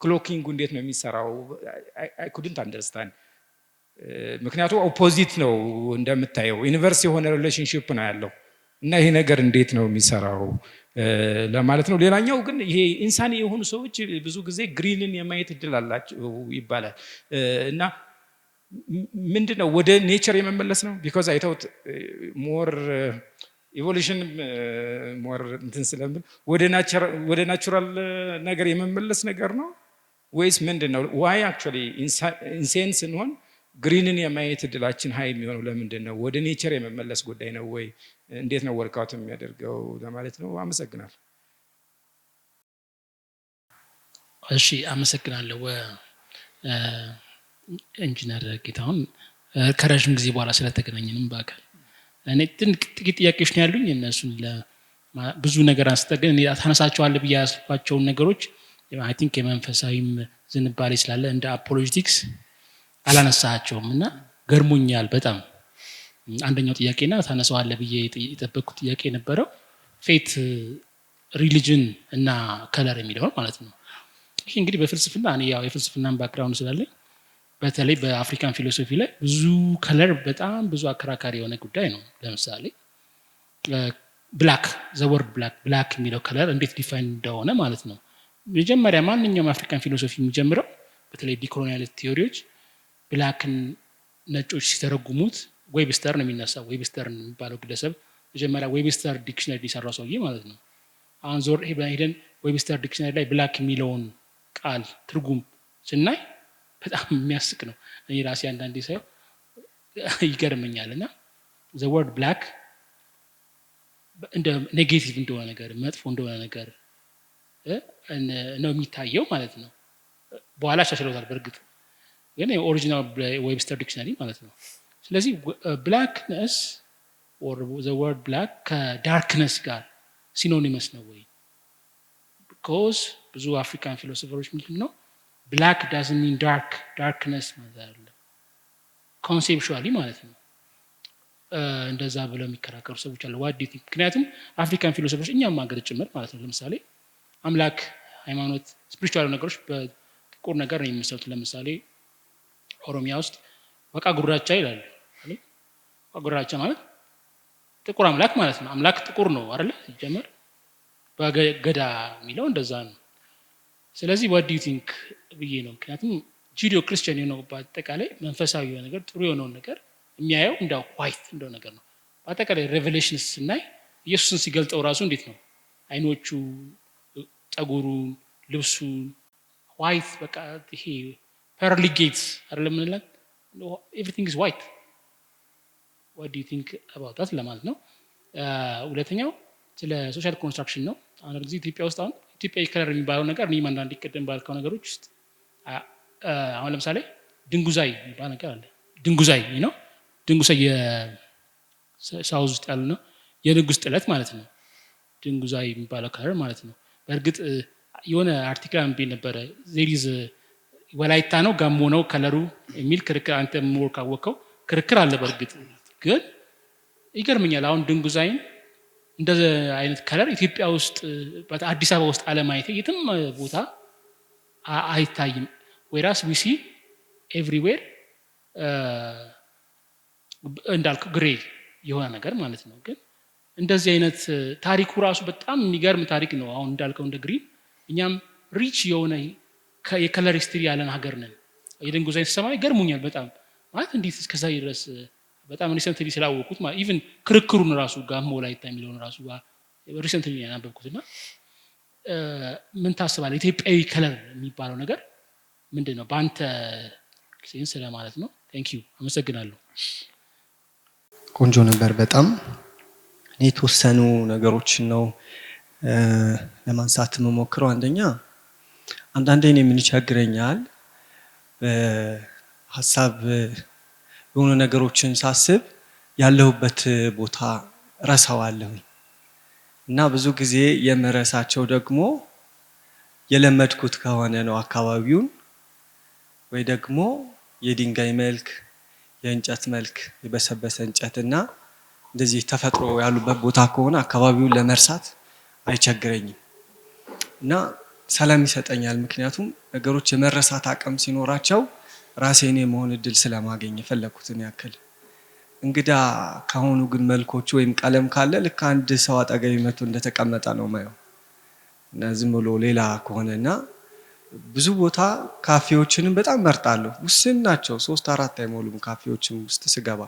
G: ክሎኪንጉ እንዴት ነው የሚሰራው? አይ ኩድንት አንደርስታንድ። ምክንያቱም ኦፖዚት ነው እንደምታየው፣ ኢንቨርስ የሆነ ሪሌሽንሽፕ ነው ያለው እና ይሄ ነገር እንዴት ነው የሚሰራው ለማለት ነው። ሌላኛው ግን ይሄ ኢንሳኒ የሆኑ ሰዎች ብዙ ጊዜ ግሪንን የማየት እድል አላቸው ይባላል እና ምንድነው ወደ ኔቸር የመመለስ ነው? ቢኮዝ አይተውት ሞር ኢቮሉሽን ሞር እንትን ስለምን ወደ ናቹራል ነገር የመመለስ ነገር ነው ወይስ ምንድነው? ዋይ አክቹዋሊ ኢንሴን ስንሆን ግሪንን የማየት እድላችን ሀይ የሚሆነው ለምንድን ነው? ወደ ኔቸር የመመለስ ጉዳይ ነው ወይ? እንዴት ነው ወርክአውት የሚያደርገው ለማለት ነው። አመሰግናለሁ።
B: እሺ አመሰግናለሁ ኢንጂነር ጌታሁን ከረዥም ጊዜ በኋላ ስለተገናኘንም በአካል እኔ ጥቂት ጥያቄዎች ነው ያሉኝ። እነሱን ብዙ ነገር አንስተን እኔ ታነሳቸዋለህ ብዬ ያስባቸውን ነገሮች አይ ቲንክ የመንፈሳዊም ዝንባሌ ስላለ እንደ አፖሎጂቲክስ አላነሳቸውም እና ገርሞኛል በጣም። አንደኛው ጥያቄና ታነሳዋለህ ብዬ የጠበቅኩት ጥያቄ የነበረው ፌት ሪሊጅን እና ከለር የሚለውን ማለት ነው። ይሄ እንግዲህ በፍልስፍና እኔ ያው የፍልስፍናን ባክግራውንድ ስላለኝ በተለይ በአፍሪካን ፊሎሶፊ ላይ ብዙ ከለር በጣም ብዙ አከራካሪ የሆነ ጉዳይ ነው። ለምሳሌ ብላክ ዘወርድ ብላክ የሚለው ከለር እንዴት ዲፋይን እንደሆነ ማለት ነው። መጀመሪያ ማንኛውም አፍሪካን ፊሎሶፊ የሚጀምረው በተለይ ዲኮሎኒያሊስት ቲዮሪዎች ብላክን ነጮች ሲተረጉሙት ዌብስተር ነው የሚነሳው። ዌብስተር የሚባለው ግለሰብ መጀመሪያ ዌብስተር ዲክሽነሪ የሰራው ሰውዬ ማለት ነው። አሁን ዞር ሄደን ዌብስተር ዲክሽነሪ ላይ ብላክ የሚለውን ቃል ትርጉም ስናይ በጣም የሚያስቅ ነው። እኔ ራሴ አንዳንዴ ሳየው ይገርመኛል። እና ዘ ወርድ ብላክ እንደ ኔጌቲቭ እንደሆነ ነገር መጥፎ እንደሆነ ነገር ነው የሚታየው ማለት ነው። በኋላ ሻሽለውታል በእርግጥ ግን ኦሪጂናል ዌብስተር ዲክሽነሪ ማለት ነው። ስለዚህ ብላክነስ ኦር ዘ ወርድ ብላክ ከዳርክነስ ጋር ሲኖኒመስ ነው ወይ? ቢኮዝ ብዙ አፍሪካን ፊሎሶፈሮች ምንድን ነው ብላክ ዳዝንት ሚን ዳርክ፣ ዳርክነስ ማለት አይደለም ኮንሴፕቹዋሊ ማለት ነው። እንደዛ ብለው የሚከራከሩ ሰዎች አሉ። ዋት ዱ ዩ ቲንክ? ምክንያቱም አፍሪካን ፊሎሶፈሮች እኛም ሀገር ጭምር ማለት ነው ለምሳሌ አምላክ፣ ሃይማኖት፣ ስፒሪቹዋል ነገሮች በጥቁር ነገር ነው የሚመስሉት። ለምሳሌ ኦሮሚያ ውስጥ ወቃ ጉራቻ ይላሉ። ወቃ ጉራቻ ማለት ጥቁር አምላክ ማለት ነው። አምላክ ጥቁር ነው አይደል? ሲጀመር በገዳ የሚለው እንደዛ ነው። ስለዚህ what do you think ብዬ ነው። ምክንያቱም ጁዲዮ ክርስቲያን የሆነው በአጠቃላይ መንፈሳዊ የሆነ ነገር ጥሩ የሆነውን ነገር የሚያየው እንደ ዋይት እንደው ነገር ነው። በአጠቃላይ ሬቨሌሽንስ ስናይ ኢየሱስን ሲገልጠው ራሱ እንዴት ነው አይኖቹ፣ ጸጉሩ፣ ልብሱ ዋይት በቃ ይሄ ፐርሊ ጌትስ አይደለም እንላለን። ኤቭሪቲንግ ኢዝ ዋይት። what do you think about that ለማለት ነው። ሁለተኛው ስለ ሶሻል ኮንስትራክሽን ነው። አሁን ጊዜ ኢትዮጵያ ውስጥ አሁን ኢትዮጵያ ከለር የሚባለው ነገር እኔም አንዳንድ ይቀደም ባልከው ነገሮች ውስጥ አሁን ለምሳሌ ድንጉዛይ የሚባል ነገር አለ። ድንጉዛይ ነው። ድንጉዛይ የሳውዝ ውስጥ ያሉ ነው የንጉስ ጥለት ማለት ነው። ድንጉዛይ የሚባለው ከለር ማለት ነው። በእርግጥ የሆነ አርቲክል አንብቤ ነበረ ዜሪዝ ወላይታ ነው ጋሞ ነው ከለሩ የሚል ክርክር፣ አንተ ሞር ካወቀው ክርክር አለ። በእርግጥ ግን ይገርመኛል አሁን ድንጉዛይን እንደዚህ አይነት ከለር ኢትዮጵያ ውስጥ አዲስ አበባ ውስጥ አለማየት የትም ቦታ አይታይም። whereas we see everywhere እንዳልኩ ግሬ የሆነ ነገር ማለት ነው። ግን እንደዚህ አይነት ታሪኩ ራሱ በጣም የሚገርም ታሪክ ነው። አሁን እንዳልከው እንደ ግሪን እኛም ሪች የሆነ የከለር ሂስትሪ ያለን ሀገር ነን። የድንጉዛይን ስሰማ ይገርሙኛል በጣም ማለት እንዴት እስከዛ ድረስ በጣም ሪሰንትሊ ስላወቁት ማለት ኢቭን ክርክሩን ራሱ ጋሞ ወላይታ የሚለውን ራሱ ሪሰንትሊ ያነበብኩትና ምን ታስባለህ? ኢትዮጵያዊ ከለር የሚባለው ነገር ምንድን ነው በአንተ ሴንስ ለማለት ነው። ቴንክ ዩ አመሰግናለሁ።
H: ቆንጆ ነበር በጣም። እኔ የተወሰኑ ነገሮችን ነው ለማንሳት የምሞክረው። አንዳንዴ እኔ ምን ይቸግረኛል ሀሳብ የሆኑ ነገሮችን ሳስብ ያለሁበት ቦታ ረሳዋለሁ እና ብዙ ጊዜ የምረሳቸው ደግሞ የለመድኩት ከሆነ ነው አካባቢውን ወይ ደግሞ የድንጋይ መልክ፣ የእንጨት መልክ፣ የበሰበሰ እንጨትና እንደዚህ ተፈጥሮ ያሉበት ቦታ ከሆነ አካባቢውን ለመርሳት አይቸግረኝም እና ሰላም ይሰጠኛል። ምክንያቱም ነገሮች የመረሳት አቅም ሲኖራቸው ራሴን የመሆን እድል ስለማገኝ የፈለኩትን ያክል እንግዳ ከሆኑ ግን መልኮቹ ወይም ቀለም ካለ ልክ አንድ ሰው አጠገቤ መጥቶ እንደተቀመጠ ነው ማየው እና ዝም ብሎ ሌላ ከሆነና ብዙ ቦታ ካፌዎችንም በጣም መርጣለሁ። ውስን ናቸው 3-4 አይሞሉም ካፌዎችም ውስጥ ስገባ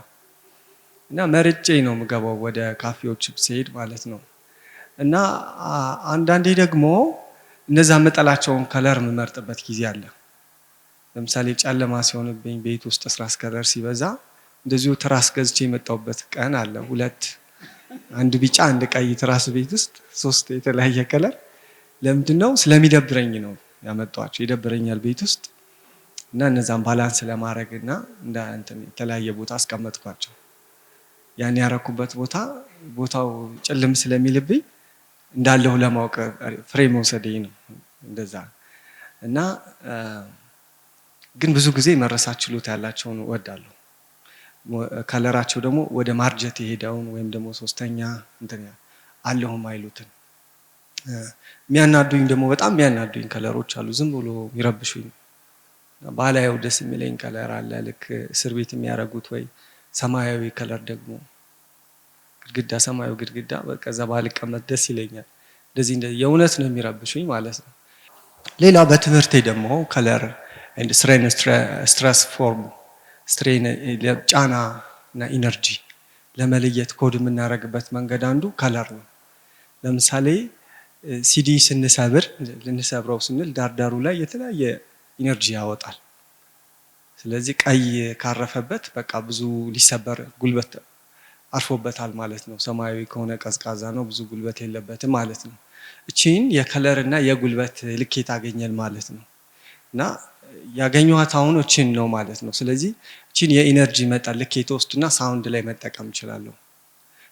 H: እና መርጬ ነው የምገባው ወደ ካፌዎች ሲሄድ ማለት ነው። እና አንዳንዴ ደግሞ እነዛ መጠላቸውን ከለር የምመርጥበት ጊዜ አለ። ለምሳሌ ጨለማ ሲሆንብኝ ቤት ውስጥ ትራስ ከለር ሲበዛ እንደዚሁ ትራስ ገዝቼ የመጣሁበት ቀን አለ። 2 አንድ ቢጫ አንድ ቀይ ትራስ ቤት ውስጥ 3 የተለያየ ከለር። ለምንድነው? ስለሚደብረኝ ነው ያመጣኋቸው። ይደብረኛል ቤት ውስጥ እና እነዛን ባላንስ ለማድረግና እንደ እንትን የተለያየ ቦታ አስቀመጥኳቸው። ያን ያረኩበት ቦታው ጨልም ስለሚልብኝ እንዳለው ለማወቅ ፍሬም ወሰዴ ነው እንደዛ እና ግን ብዙ ጊዜ መረሳት ችሎታ ያላቸውን እወዳለሁ። ከለራቸው ደግሞ ወደ ማርጀት የሄደውን ወይም ደግሞ ሶስተኛ እንትን አለሁም አይሉትን የሚያናዱኝ ደግሞ በጣም የሚያናዱኝ ከለሮች አሉ። ዝም ብሎ ይረብሹኝ። ባላየው ደስ የሚለኝ ከለር አለ ልክ እስር ቤት የሚያረጉት ወይ ሰማያዊ ከለር ደግሞ ግድግዳ ሰማያዊ ግድግዳ በቃ እዛ ባልቀመጥ ደስ ይለኛል። እንደዚህ የእውነት ነው የሚረብሹኝ ማለት ነው። ሌላ በትምህርቴ ደግሞ ከለር and strain stress form strain ጫና እና ኢነርጂ ለመለየት ኮድ የምናደርግበት መንገድ አንዱ ከለር ነው። ለምሳሌ ሲዲ ልንሰብረው ስንል ዳርዳሩ ላይ የተለያየ ኢነርጂ ያወጣል። ስለዚህ ቀይ ካረፈበት በቃ ብዙ ሊሰበር ጉልበት አርፎበታል ማለት ነው። ሰማያዊ ከሆነ ቀዝቃዛ ነው፣ ብዙ ጉልበት የለበትም ማለት ነው። እቺን የከለር እና የጉልበት ልኬት አገኘን ማለት ነው። እና ያገኘኋት አሁን እቺን ነው ማለት ነው። ስለዚህ እቺን የኢነርጂ መጠን ልኬት ወስድና ሳውንድ ላይ መጠቀም እችላለሁ።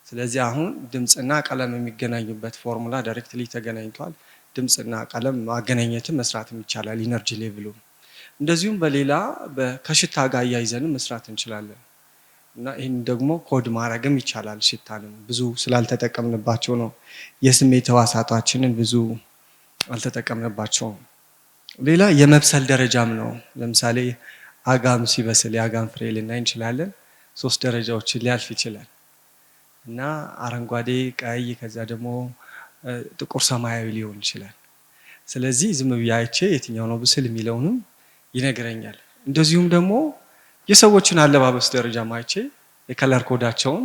H: ስለዚህ አሁን ድምጽና ቀለም የሚገናኙበት ፎርሙላ ዳይሬክትሊ ተገናኝቷል። ድምጽና ቀለም ማገናኘትም መስራትም ይቻላል ኢነርጂ ሌቭሉ። እንደዚሁም በሌላ ከሽታ ጋር አያይዘንም መስራት እንችላለን እና ይህን ደግሞ ኮድ ማድረግም ይቻላል። ሽታንም ብዙ ስላልተጠቀምንባቸው ነው የስሜት ህዋሳታችንን ብዙ አልተጠቀምንባቸውም። ሌላ የመብሰል ደረጃም ነው። ለምሳሌ አጋም ሲበስል የአጋም ፍሬ ልናይ እንችላለን። 3 ደረጃዎችን ሊያልፍ ይችላል እና አረንጓዴ፣ ቀይ ከዛ ደግሞ ጥቁር ሰማያዊ ሊሆን ይችላል። ስለዚህ ዝም ብዬ አይቼ የትኛው ነው ብስል የሚለውንም ይነግረኛል። እንደዚሁም ደግሞ የሰዎችን አለባበስ ደረጃ ማይቼ የከለር ኮዳቸውን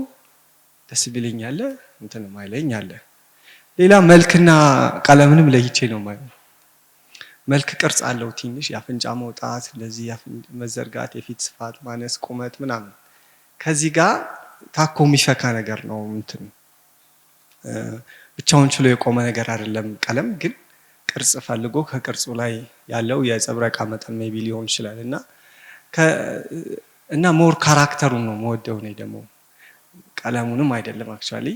H: ደስ ቢለኛል እንትንም አይለኛል። ሌላ መልክና ቀለምንም ለይቼ ነው ማለት። መልክ ቅርጽ አለው ትንሽ የአፍንጫ መውጣት፣ እንደዚህ መዘርጋት፣ የፊት ስፋት ማነስ፣ ቁመት ምናምን ከዚህ ጋር ታኮ የሚፈካ ነገር ነው። እንትን ብቻውን ችሎ የቆመ ነገር አይደለም። ቀለም ግን ቅርጽ ፈልጎ ከቅርጹ ላይ ያለው የጸብረቃ መጠን ሜቢ ሊሆን ይችላል እና ሞር ካራክተሩን ነው የምወደው እኔ ደግሞ ቀለሙንም አይደለም አክቹአሊ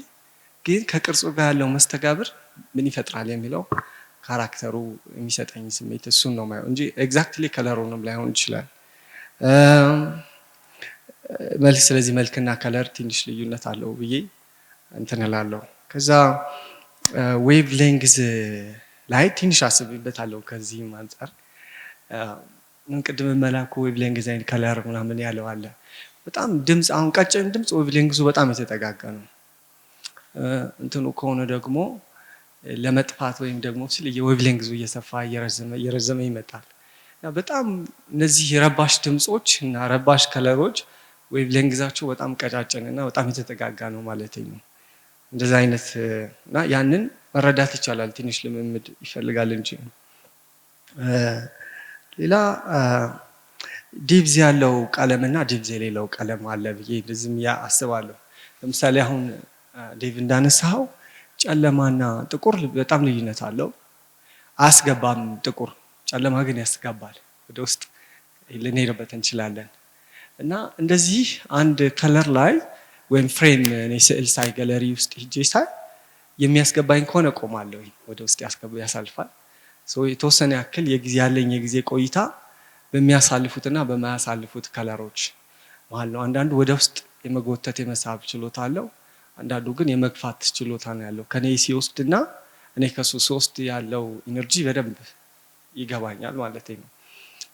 H: ግን ከቅርጹ ጋር ያለው መስተጋብር ምን ይፈጥራል የሚለው ካራክተሩ የሚሰጠኝ ስሜት እሱን ነው ማለት እንጂ ኤግዛክትሊ ከለሩንም ላይሆን ይችላል። ስለዚህ መልክና ከለር ትንሽ ልዩነት አለው ብዬ እንትን እላለሁ። ከዛ ዌቭ ሌንግዝ ላይ ትንሽ አስብበታለሁ። ከዚህም አንፃር ምን ቅድም መላኩ ዌቭ ሌንግዝ አይን ከለር ምናምን ያለው አለ። በጣም ድምጽ አሁን ቀጭን ድምጽ ዌቭ ሌንግዙ በጣም የተጠጋጋ ነው። እንትኑ ከሆነ ደግሞ ለመጥፋት ወይም ደግሞ ስለ የዌቭ ሌንግዙ እየሰፋ እየረዘመ ይመጣል። በጣም እነዚህ ረባሽ ድምጾች እና ረባሽ ከለሮች ዌቭ ሌንግዛቸው በጣም ቀጫጭን እና በጣም የተጠጋጋ ነው ማለት ነው። እንደዛ አይነት እና ያንን መረዳት ይቻላል። ትንሽ ልምምድ ይፈልጋል እንጂ ሌላ ዲፕዝ ያለው ቀለምና ዲፕዝ የሌለው ቀለም አለ ብዬ እንደዚህም አስባለሁ። ለምሳሌ አሁን ዴቭ እንዳነሳው ጨለማና ጥቁር በጣም ልዩነት አለው። አያስገባም ጥቁር፣ ጨለማ ግን ያስገባል። ወደ ውስጥ ልንሄድበት እንችላለን። እና እንደዚህ አንድ ከለር ላይ ወይም ፍሬም እኔ ስዕል ሳይ ጋለሪ ውስጥ ሄጄ ሳይ የሚያስገባኝ ከሆነ ቆማለሁ፣ ወደ ውስጥ ያሳልፋል። የተወሰነ ያክል የጊዜ ያለኝ የጊዜ ቆይታ በሚያሳልፉትና በማያሳልፉት ከለሮች ማለት ነው። አንዳንዱ ወደ ውስጥ የመጎተት የመሳብ ችሎታ አለው፣ አንዳንዱ ግን የመግፋት ችሎታ ነው ያለው። ከኔ ሲወስድና እኔ ከሱ ሶስት ያለው ኢነርጂ በደንብ ይገባኛል ማለት ነው።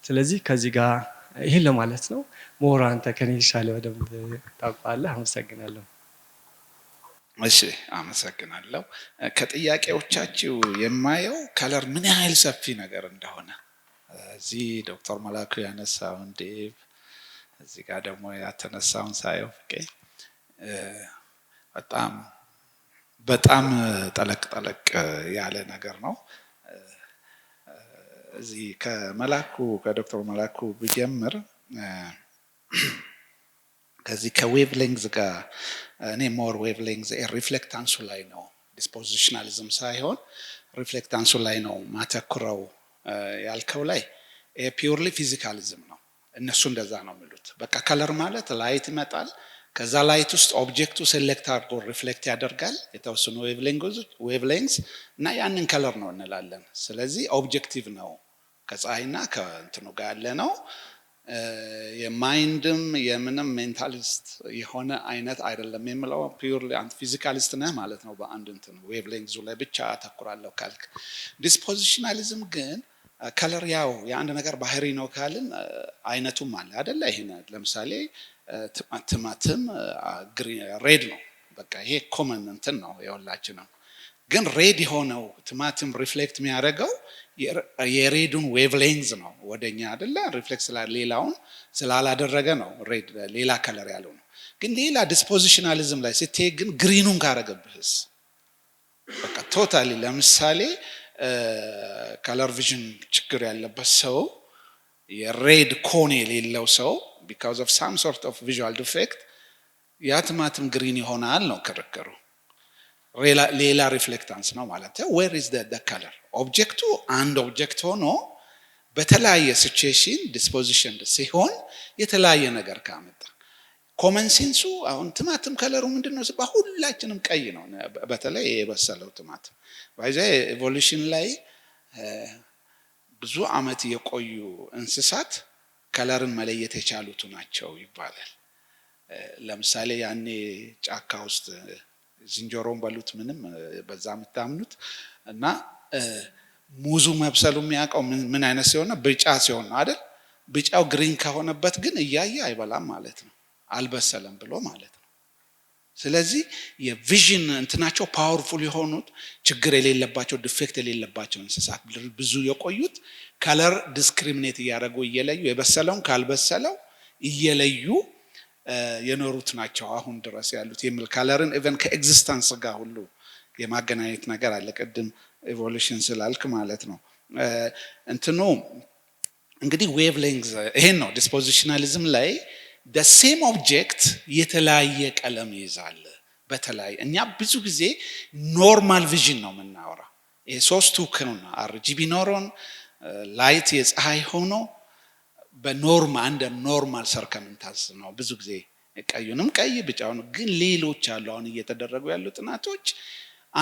H: ስለዚህ ከዚህ ጋር ይሄን ለማለት ነው። ሞራ አንተ ከኔ ይሻለ በደንብ ታውቃለህ። አመሰግናለሁ።
A: እሺ አመሰግናለሁ። ከጥያቄዎቻችሁ የማየው ከለር ምን ያህል ሰፊ ነገር እንደሆነ እዚህ ዶክተር መላኩ ያነሳውን ዴቭ እዚህ ጋር ደግሞ ያተነሳውን ሳየው ፍቄ በጣም ጠለቅ ያለ ነገር ነው። እዚህ ከዶክተር መላኩ ብጀምር ከዚህ ከዌቭ ሌንግዝ ጋር እኔ ሞር ዌቭ ሌንግዝ ሪፍሌክታንሱ ላይ ነው፣ ዲስፖዚሽናሊዝም ሳይሆን ሪፍሌክታንሱ ላይ ነው ማተኩረው ያልከው ላይ ፒውርሊ ፊዚካሊዝም ነው። እነሱ እንደዛ ነው የሚሉት። በቃ ከለር ማለት ላይት ይመጣል፣ ከዛ ላይት ውስጥ ኦብጀክቱ ሴሌክት አድርጎ ሪፍሌክት ያደርጋል የተወሰኑ ዌቭ ሌንግዝ እና ያንን ከለር ነው እንላለን። ስለዚህ ኦብጀክቲቭ ነው፣ ከፀሐይና ከእንትኑ ጋር ያለ ነው። የማይንድም የምንም ሜንታሊስት የሆነ አይነት አይደለም የሚለው ፒውርሊ አንተ ፊዚካሊስት ነህ ማለት ነው። በአንድ እንትን ዌቭ ሌንግዙ ላይ ብቻ አተኩራለሁ ካልክ። ዲስፖዚሽናሊዝም ግን ከለር ያው የአንድ ነገር ባህሪ ነው ካልን አይነቱም አለ አይደለ? ይሄን ለምሳሌ ቲማቲም ሬድ ነው፣ በቃ ይሄ ኮመን እንትን ነው የሁላችንም። ግን ሬድ የሆነው ቲማቲም ሪፍሌክት የሚያደርገው የሬዱን ዌቭ ሌንግዝ ነው ወደኛ አይደለ? ሪፍሌክት ሌላውን ስላላደረገ ነው ሬድ ሌላ ከለር ያለው ነው። ግን ሌላ ዲስፖዚሽናሊዝም ላይ ስትሄድ ግን ግሪኑን ካረገብህስ በቃ ቶታሊ ለምሳሌ ከለር ቪዥን ችግር ያለበት ሰው የሬድ ኮን የሌለው ሰው because of some sort of visual defect ያ ቲማቲም ግሪን ይሆናል ነው ክርክሩ። ሌላ ሪፍሌክታንስ ነው ማለት ነው። where is the color ኦብጀክቱ አንድ ኦብጀክት ሆኖ በተለያየ ሲቹዌሽን ዲስፖዚሽን ሲሆን የተለያየ ነገር ካመጣ ኮመን ሴንሱ አሁን ቲማቲም ከለሩ ምንድነው ሲባል ሁላችንም ቀይ ነው። በተለይ የበሰለው ቲማቲም ባይዘ ኢቮሉሽን ላይ ብዙ አመት የቆዩ እንስሳት ከለርን መለየት የቻሉት ናቸው ይባላል። ለምሳሌ ያኔ ጫካ ውስጥ ዝንጀሮን በሉት ምንም በዛ የምታምኑት እና ሙዙ መብሰሉ የሚያውቀው ምን አይነት ሲሆን ነው? ቢጫ ሲሆን ነው አይደል? ቢጫው ግሪን ከሆነበት ግን እያየ አይበላም ማለት ነው፣ አልበሰለም ብሎ ማለት ነው። ስለዚህ የቪዥን እንትናቸው ፓወርፉል የሆኑት ችግር የሌለባቸው ዲፌክት የሌለባቸው እንስሳት ብዙ የቆዩት ከለር ዲስክሪሚኔት እያደረጉ እየለዩ የበሰለውን ካልበሰለው እየለዩ የኖሩት ናቸው አሁን ድረስ ያሉት የሚል ከለርን ኢቨን ከኤግዚስተንስ ጋር ሁሉ የማገናኘት ነገር አለ። ቅድም ኢቮሉሽን ስላልክ ማለት ነው። እንትኑ እንግዲህ ዌቭ ሌንግዝ ይሄን ነው ዲስፖዚሽናሊዝም ላይ the same object የተለያየ ቀለም ይዛል። በተለያየ እኛ ብዙ ጊዜ ኖርማል ቪዥን ነው የምናወራው። ይሄ ሶስቱ ከሆነ RGB ኖሮን ላይት የፀሐይ ሆኖ በኖርማል እንደ ኖርማል ሰርከምንታንስ ነው ብዙ ጊዜ ቀዩንም ቀይ ቢጫውን ግን ሌሎች አሉ አሁን እየተደረጉ ያሉ ጥናቶች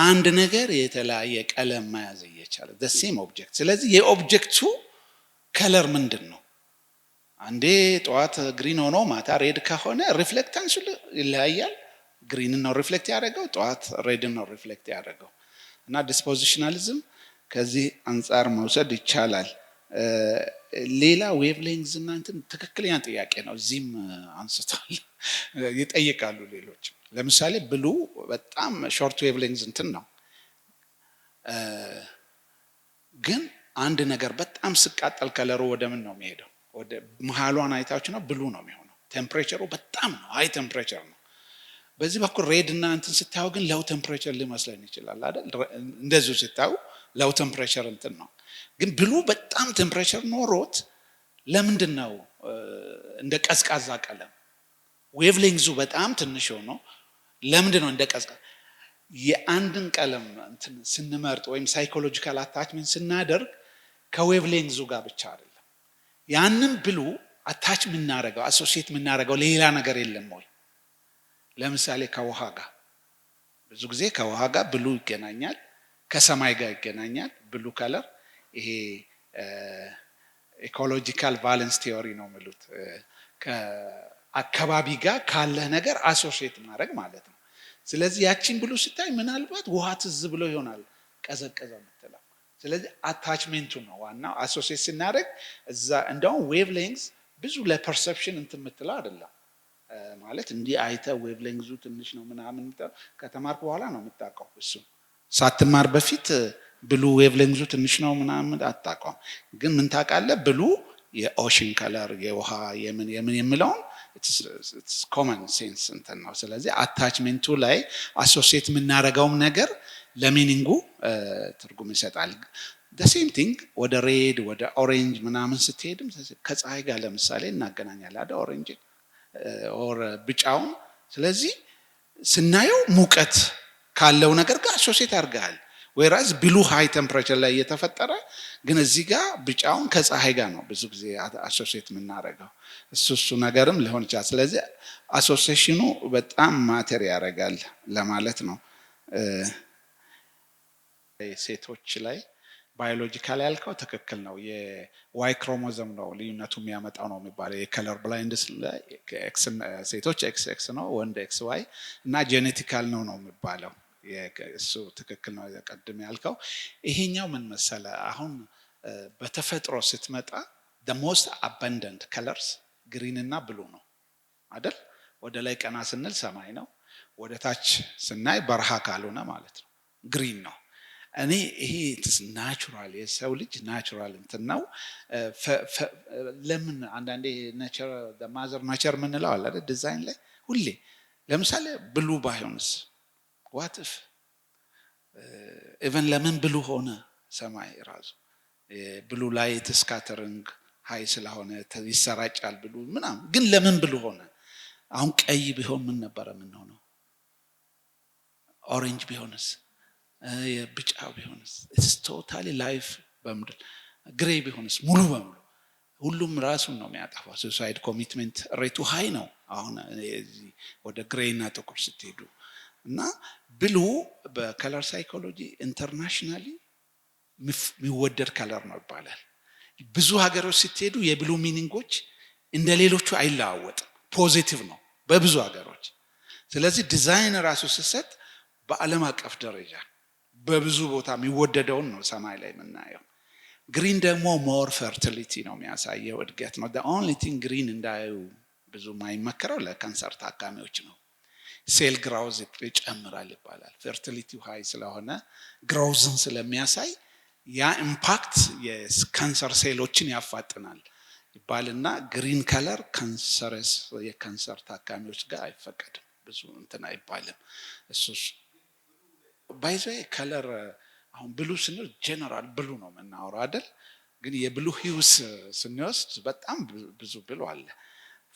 A: አንድ ነገር የተለያየ ቀለም መያዝ እየቻለ the same object። ስለዚህ የኦብጀክቱ ከለር ምንድነው? አንዴ ጠዋት ግሪን ሆኖ ማታ ሬድ ከሆነ ሪፍሌክታንሱ ይለያያል። ግሪን ነው ሪፍሌክት ያደረገው፣ ጠዋት ሬድ ነው ሪፍሌክት ያደረገው። እና ዲስፖዚሽናሊዝም ከዚህ አንፃር መውሰድ ይቻላል። ሌላ ዌቭ ሌንግዝ እና እንትን ትክክለኛ ጥያቄ ነው። እዚህም አንስቷል ይጠይቃሉ ሌሎች። ለምሳሌ ብሉ በጣም ሾርት ዌቭ ሌንግዝ እንትን ነው፣ ግን አንድ ነገር በጣም ስቃጠል ከለሩ ወደ ምን ነው የሚሄደው? ወደ መሃሏን አይታችሁ ነው ብሉ ነው የሚሆነው። ቴምፕሬቸሩ በጣም ነው ሃይ ቴምፕሬቸር ነው። በዚህ በኩል ሬድ እና እንትን ስታዩ ግን ሎው ቴምፕሬቸር ሊመስለን ይችላል አይደል? እንደዚሁ ስታዩ ሎው ቴምፕሬቸር እንትን ነው። ግን ብሉ በጣም ቴምፕሬቸር ኖሮት ለምንድን ነው እንደ ቀዝቃዛ ቀለም? ዌቭ ሌንግዙ በጣም ትንሽ ሆኖ ለምንድን ነው እንደ ቀዝቃዛ? የአንድን ቀለም እንትን ስንመርጥ ወይም ሳይኮሎጂካል አታችመንት ስናደርግ ከዌቭ ሌንግዙ ጋር ብቻ አይደለም። ያንን ብሉ አታች የምናደርገው አሶሲየት የምናደርገው ሌላ ነገር የለም ወይ? ለምሳሌ ከውሃ ጋር ብዙ ጊዜ ከውሃ ጋር ብሉ ይገናኛል፣ ከሰማይ ጋር ይገናኛል። ብሉ ከለር ይሄ ኢኮሎጂካል ቫለንስ ቲዮሪ ነው የሚሉት። ከአካባቢ ጋር ካለ ነገር አሶሲየት ማድረግ ማለት ነው። ስለዚህ ያቺን ብሉ ስታይ ምናልባት ውሃ ትዝ ብሎ ይሆናል ቀዘቀዘ የምትለው። ስለዚህ አታችሜንቱ ነው ዋናው። አሶሲየት ስናደርግ እዛ እንደውም ዌቭ ሌንግዝ ብዙ ለፐርሰፕሽን እንትን የምትለው አይደለም። ማለት እንዲህ አይተ ዌቭ ሌንግዙ ትንሽ ነው ምናምን ከተማርኩ በኋላ ነው የምታውቀው። እሱ ሳትማር በፊት ብሉ ዌቭ ሌንግዙ ትንሽ ነው ምናምን አታውቀውም። ግን ምን ታውቃለህ? ብሉ የኦሽን ከለር የውሃ የምን የሚለውን ኢትስ ኮመን ሴንስ እንትን ነው። ስለዚህ አታችሜንቱ ላይ አሶሲየት የምናደርገውም ነገር ለሚኒንጉ ትርጉም ይሰጣል። the same thing ወደ ሬድ ወደ ኦሬንጅ ምናምን ስትሄድም ከፀሐይ ጋር ለምሳሌ እናገናኛለን አይደል? ኦሬንጅ ኦር ቢጫውን። ስለዚህ ስናየው ሙቀት ካለው ነገር ጋር አሶሲየት አድርገሃል። ወይራዝ ብሉ ሃይ ቴምፕሬቸር ላይ እየተፈጠረ ግን እዚህ ጋር ቢጫውን ከፀሐይ ጋር ነው ብዙ ጊዜ አሶሲየት የምናደርገው። እሱ ነገርም ሊሆን ይችላል። ስለዚህ አሶሲዬሽኑ በጣም ማተር ያደርጋል ለማለት ነው። ሴቶች ላይ ባዮሎጂካሊ ያልከው ትክክል ነው። የዋይ ክሮሞዞም ነው ልዩነቱ የሚያመጣው ነው የሚባለው። የከለር ብላይንድስ ላይ ሴቶች ኤክስ ኤክስ ነው፣ ወንድ ኤክስ ዋይ እና ጄኔቲካል ነው ነው የሚባለው። እሱ ትክክል ነው ቀድም ያልከው። ይሄኛው ምን መሰለ አሁን በተፈጥሮ ስትመጣ the most abundant colors ግሪን እና ብሉ ነው አይደል? ወደ ላይ ቀና ስንል ሰማይ ነው፣ ወደ ታች ስናይ በረሃ ካልሆነ ማለት ነው ግሪን ነው። እኔ ይሄ ናቹራል የሰው ልጅ ናቹራል እንትን ነው። ለምን አንዳንዴ ኔቸር ማዘር ኔቸር የምንለው አለ አይደል? ዲዛይን ላይ ሁሌ ለምሳሌ ብሉ ባይሆንስ what if even ለምን ብሉ ሆነ ሰማይ ራሱ? ብሉ ላይት ስካተሪንግ ሃይ ስለሆነ ይሰራጫል ብሉ ምናምን። ግን ለምን ብሉ ሆነ? አሁን ቀይ ቢሆን ምን ነበር የምንሆነው? ኦሬንጅ ቢሆንስ? የቢጫ ቢሆንስ? it's totally life በምድር ግሬ ቢሆንስ ሙሉ በሙሉ ሁሉም ራሱን ነው የሚያጠፋው። ሱሳይድ ኮሚትመንት ሬቱ ሃይ ነው አሁን ወደ ግሬ እና ጥቁር ስትሄዱ። እና ብሉ በከለር ሳይኮሎጂ ኢንተርናሽናሊ የሚወደድ ከለር ነው ይባላል። ብዙ ሀገሮች ስትሄዱ የብሉ ሚኒንጎች እንደ ሌሎቹ አይለዋወጥም፣ ፖዚቲቭ ነው በብዙ ሀገሮች። ስለዚህ ዲዛይን ራሱ ሲሰጥ በዓለም አቀፍ ደረጃ በብዙ ቦታ የሚወደደውን ነው ሰማይ ላይ የምናየው። ግሪን ደግሞ ሞር ፈርቲሊቲ ነው የሚያሳየው፣ እድገት ነው። ኦንሊ ቲንግ ግሪን እንዳዩ ብዙ ማይመከረው ለካንሰር ታካሚዎች ነው። ሴል ግራውዝ ይጨምራል ይባላል። ፈርቲሊቲው ሃይ ስለሆነ ግሮውዝን ስለሚያሳይ ያ ኢምፓክት የካንሰር ሴሎችን ያፋጥናል ይባልና ግሪን ከለር ካንሰርስ የካንሰር ታካሚዎች ጋር አይፈቀድም፣ ብዙ እንትን አይባልም። እሱስ ባይዘ ከለር አሁን ብሉ ስንል ጀነራል ብሉ ነው የምናወራው አይደል? ግን የብሉ ሂውስ ስንወስድ በጣም ብዙ ብሉ አለ።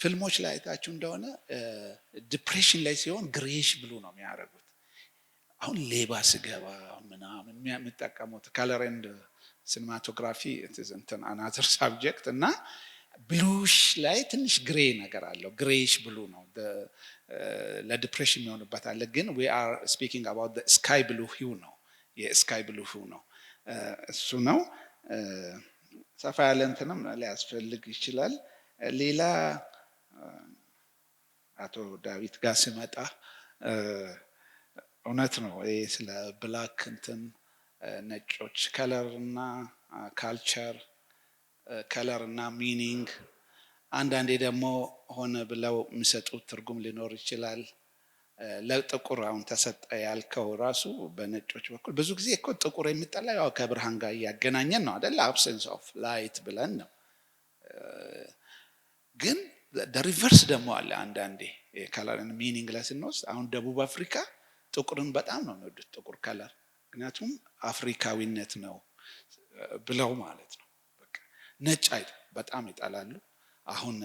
A: ፊልሞች ላይ አይታችሁ እንደሆነ ዲፕሬሽን ላይ ሲሆን ግሬሽ ብሉ ነው የሚያደርጉት። አሁን ሌባ ስገባ ምናምን የሚጠቀሙት ከለር ኤንድ ሲኒማቶግራፊ እንትን አናዘር ሳብጀክት እና ብሉሽ ላይ ትንሽ ግሬ ነገር አለው። ግሬሽ ብሉ ነው ለዲፕሬሽን የሚሆንበት አለ። ግን we are speaking about the sky blue hue ነው፣ የስካይ ብሉ ሂው ነው እሱ ነው። ሰፋ ያለ እንትንም ሊያስፈልግ ይችላል። ሌላ አቶ ዳዊት ጋር ሲመጣ እውነት ነው ስለ ብላክ እንትን ነጮች ከለር እና ካልቸር ከለር እና ሚኒንግ አንዳንዴ ደግሞ ሆነ ብለው የሚሰጡት ትርጉም ሊኖር ይችላል። ለጥቁር አሁን ተሰጠ ያልከው ራሱ በነጮች በኩል ብዙ ጊዜ እኮ ጥቁር የሚጠላ ያው ከብርሃን ጋር እያገናኘን ነው አይደል? አብሰንስ ኦፍ ላይት ብለን ነው። ግን ሪቨርስ ደግሞ አለ አንዳንዴ የከለርን ሚኒንግ ላይ ስንወስድ አሁን ደቡብ አፍሪካ ጥቁርን በጣም ነው የሚወዱት፣ ጥቁር ከለር፣ ምክንያቱም አፍሪካዊነት ነው ብለው ማለት ነው። በቃ ነጭ በጣም ይጠላሉ። አሁን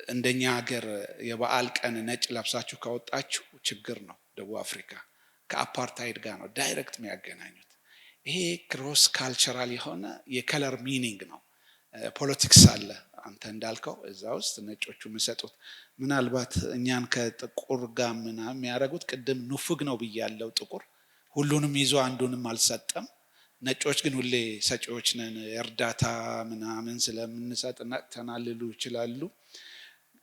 A: እንደኛ ሀገር የበዓል ቀን ነጭ ለብሳችሁ ካወጣችሁ ችግር ነው። ደቡብ አፍሪካ ከአፓርታይድ ጋር ነው ዳይሬክት የሚያገናኙት። ይሄ ክሮስ ካልቸራል የሆነ የከለር ሚኒንግ ነው። ፖለቲክስ አለ አንተ እንዳልከው እዛ ውስጥ ነጮቹ የሚሰጡት ምናልባት እኛን ከጥቁር ጋር ምናምን የሚያደርጉት ቅድም ኑፍግ ነው ብያለው። ጥቁር ሁሉንም ይዞ አንዱንም አልሰጠም። ነጮች ግን ሁሌ ሰጪዎች ነን፣ እርዳታ ምናምን ስለምንሰጥ ነቅተናል ሊሉ ይችላሉ።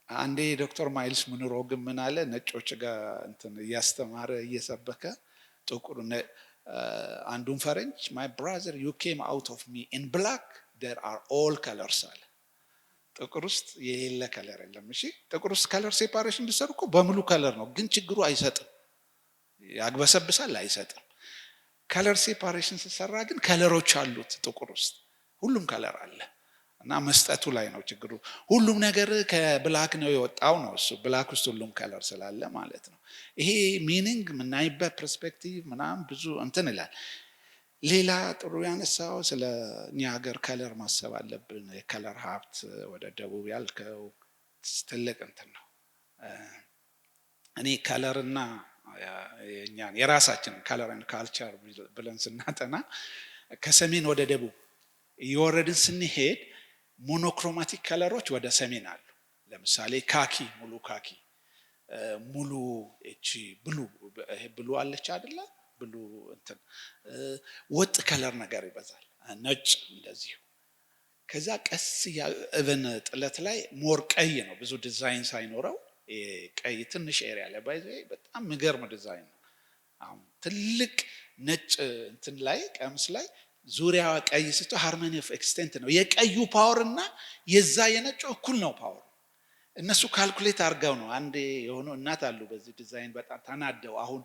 A: አንዴ ዶክተር ማይልስ ሙንሮ ግን ምን አለ፣ ነጮች ጋር እንትን እያስተማረ እየሰበከ ጥቁር አንዱን ፈረንጅ my brother you came out of me in black there are all colors አለ። ጥቁር ውስጥ የሌለ ከለር የለም። እሺ ጥቁር ውስጥ ከለር ሴፓሬሽን ቢሰሩ እኮ በሙሉ ከለር ነው፣ ግን ችግሩ አይሰጥም፣ ያግበሰብሳል፣ አይሰጥም። ከለር ሴፓሬሽን ሲሰራ ግን ከለሮች አሉት ጥቁር ውስጥ ሁሉም ከለር አለ እና መስጠቱ ላይ ነው ችግሩ። ሁሉም ነገር ከብላክ ነው የወጣው ነው እሱ ብላክ ውስጥ ሁሉም ከለር ስላለ ማለት ነው። ይሄ ሚኒንግ የምናይበት ፐርስፔክቲቭ ምናምን ብዙ እንትን ይላል። ሌላ ጥሩ ያነሳው ስለ እኛ ሀገር ከለር ማሰብ አለብን። የከለር ሀብት ወደ ደቡብ ያልከው ትልቅ እንትን ነው። እኔ ከለርና የራሳችንን ከለርን ካልቸር ብለን ስናጠና ከሰሜን ወደ ደቡብ እየወረድን ስንሄድ ሞኖክሮማቲክ ከለሮች ወደ ሰሜን አሉ። ለምሳሌ ካኪ፣ ሙሉ ካኪ፣ ሙሉ እቺ ብሉ አለች አይደለ? ብሉ እንትን ወጥ ከለር ነገር ይበዛል። ነጭ እንደዚሁ። ከዛ ቀስ እብን ጥለት ላይ ሞር ቀይ ነው፣ ብዙ ዲዛይን ሳይኖረው ቀይ ትንሽ ኤሪያ ላይ ባይዘ በጣም የሚገርም ዲዛይን ነው። አሁን ትልቅ ነጭ እንትን ላይ ቀምስ ላይ ዙሪያዋ ቀይ ስቶ ሃርመኒ ኦፍ ኤክስቴንት ነው። የቀዩ ፓወር እና የዛ የነጩ እኩል ነው ፓወር። እነሱ ካልኩሌት አድርገው ነው። አንዴ የሆነ እናት አሉ በዚህ ዲዛይን በጣም ተናደው፣ አሁን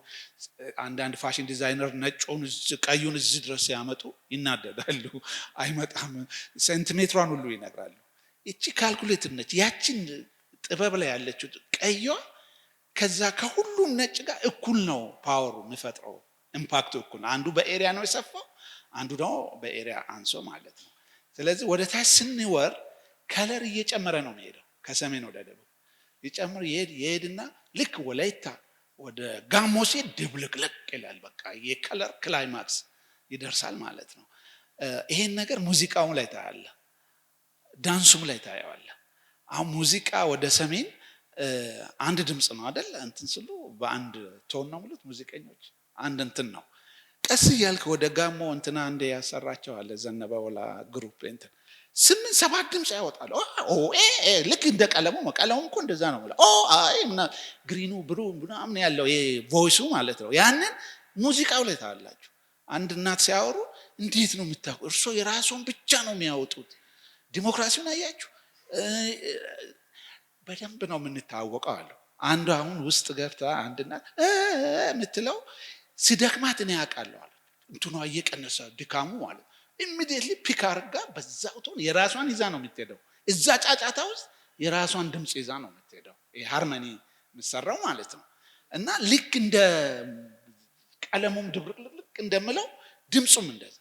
A: አንዳንድ ፋሽን ዲዛይነር ነጩን ቀዩን እዚህ ድረስ ያመጡ ይናደዳሉ። አይመጣም ሴንቲሜትሯን ሁሉ ይነግራሉ። እቺ ካልኩሌት ነች። ያቺን ጥበብ ላይ ያለችው ቀይዋ ከዛ ከሁሉም ነጭ ጋር እኩል ነው ፓወሩ የሚፈጥረው ኢምፓክቱ እኩል ነው። አንዱ በኤሪያ ነው የሰፋው፣ አንዱ ደግሞ በኤሪያ አንሶ ማለት ነው። ስለዚህ ወደ ታች ስንወር ከለር እየጨመረ ነው የሚሄደው። ከሰሜን ወደ ደቡብ ይጨምር ይሄድና ልክ ወላይታ ወደ ጋሞ ሲሄድ ድብልቅልቅ ይላል። በቃ የከለር ክላይማክስ ይደርሳል ማለት ነው። ይሄን ነገር ሙዚቃውም ላይ ታያለ፣ ዳንሱም ላይ ታያለ። አሁን ሙዚቃ ወደ ሰሜን አንድ ድምጽ ነው አይደል? እንትን ስሉ በአንድ ቶን ነው ሙሉት ሙዚቀኞች አንድ እንትን ነው። ቀስ እያልክ ወደ ጋሞ እንትና አንዴ ያሰራቸዋል ዘነበ ወላ ግሩፕ እንትን 8-7 ድምጽ ያወጣሉ። ልክ እንደ ቀለሙም እኮ እንደዛ ነው ማለት አይ ግሪኑ ብሉ ምናምን ያለው ይሄ ቮይሱ ማለት ነው። ያንን ሙዚቃው ላይ ታያላችሁ። አንድ እናት ሲያወሩ እንዴት ነው የምታውቁ? እርሶ የራስዎን ብቻ ነው የሚያወጡት። ዲሞክራሲውን አያችሁ በደንብ ነው የምንታወቀው አለ አንዱ። አሁን ውስጥ ገብታ አንድ እናት የምትለው ሲደክማት እኔ ያውቃለሁ አለ። እንትኗ እየቀነሰ ድካሙ ማለት ኢሚዲየትሊ ፒክ አድርጋ በዛው ቶን የራሷን ይዛ ነው የምትሄደው። እዛ ጫጫታ ውስጥ የራሷን ድምጽ ይዛ ነው የምትሄደው። ይሄ ሃርመኒ የምትሰራው ማለት ነው። እና ልክ እንደ ቀለሙም ድብልቅልቅ እንደምለው ድምጹም እንደዛ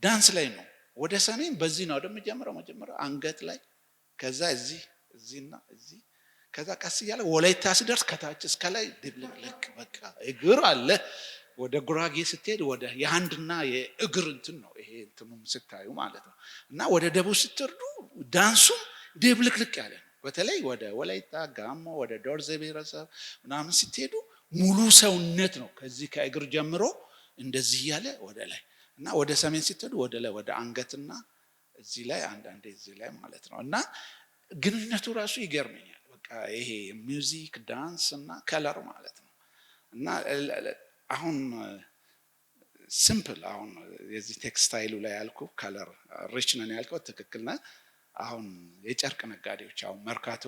A: ዳንስ ላይ ነው። ወደ ሰሜን በዚህ ነው እንደምጀምረው መጀመሪያ አንገት ላይ፣ ከዛ እዚህና እዚህ፣ ከዛ ቀስ እያለ ወላይታ ሲደርስ ከታች እስከ ላይ ድብልቅልቅ በቃ እግር አለ። ወደ ጉራጌ ስትሄድ ወደ የአንድና የእግር እንትን ነው ይሄ እንትኑም ስታዩ ማለት ነው። እና ወደ ደቡብ ስትወርዱ ዳንሱም ድብልቅልቅ ያለ ነው። በተለይ ወደ ወላይታ ጋሞ፣ ወደ ዶርዜ ብሔረሰብ ምናምን ስትሄዱ ሙሉ ሰውነት ነው ከዚህ ከእግር ጀምሮ እንደዚህ ያለ ወደ ላይ። እና ወደ ሰሜን ስትሄዱ ወደ ላይ ወደ አንገትና እዚህ ላይ አንዳንዴ እዚህ ላይ ማለት ነው። እና ግንኙነቱ ራሱ ይገርመኛል። በቃ ይሄ ሚውዚክ ዳንስ እና ከለር ማለት ነው። እና አሁን ሲምፕል አሁን የዚህ ቴክስታይሉ ላይ ያልኩ ከለር ሪች ነን ያልከው ትክክል ነህ። አሁን የጨርቅ ነጋዴዎች አሁን መርካቶ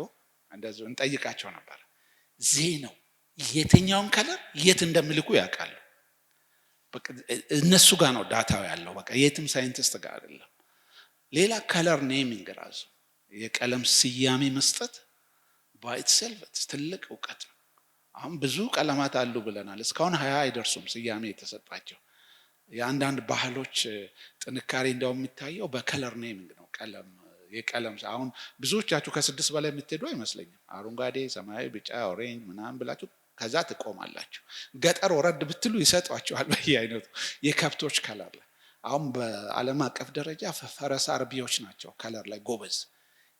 A: እንደዚህ እንጠይቃቸው ነበር። ነው የትኛውን ከለር የት እንደሚልኩ ያውቃሉ። በቃ እነሱ ጋር ነው ዳታው ያለው። በቃ የትም ሳይንቲስት ጋር አይደለም። ሌላ ከለር ኔሚንግ ራሱ የቀለም ስያሜ መስጠት ባይትሰልፍ ትልቅ እውቀት ነው። አሁን ብዙ ቀለማት አሉ ብለናል። እስካሁን 20 አይደርሱም ስያሜ የተሰጣቸው። የአንዳንድ ባህሎች ጥንካሬ እንደው የሚታየው በከለር ኔሚንግ ነው። የቀለም አሁን ብዙዎቻችሁ ከ6 በላይ የምትሄዱ አይመስለኝም። አረንጓዴ፣ ሰማያዊ፣ ቢጫ፣ ኦሬንጅ ምናምን ብላችሁ ከዛ ትቆማላችሁ። ገጠር ወረድ ብትሉ ይሰጧቸዋል በየአይነቱ የከብቶች ከለር ላይ። አሁን በዓለም አቀፍ ደረጃ ፈረስ አርቢዎች ናቸው ከለር ላይ ጎበዝ።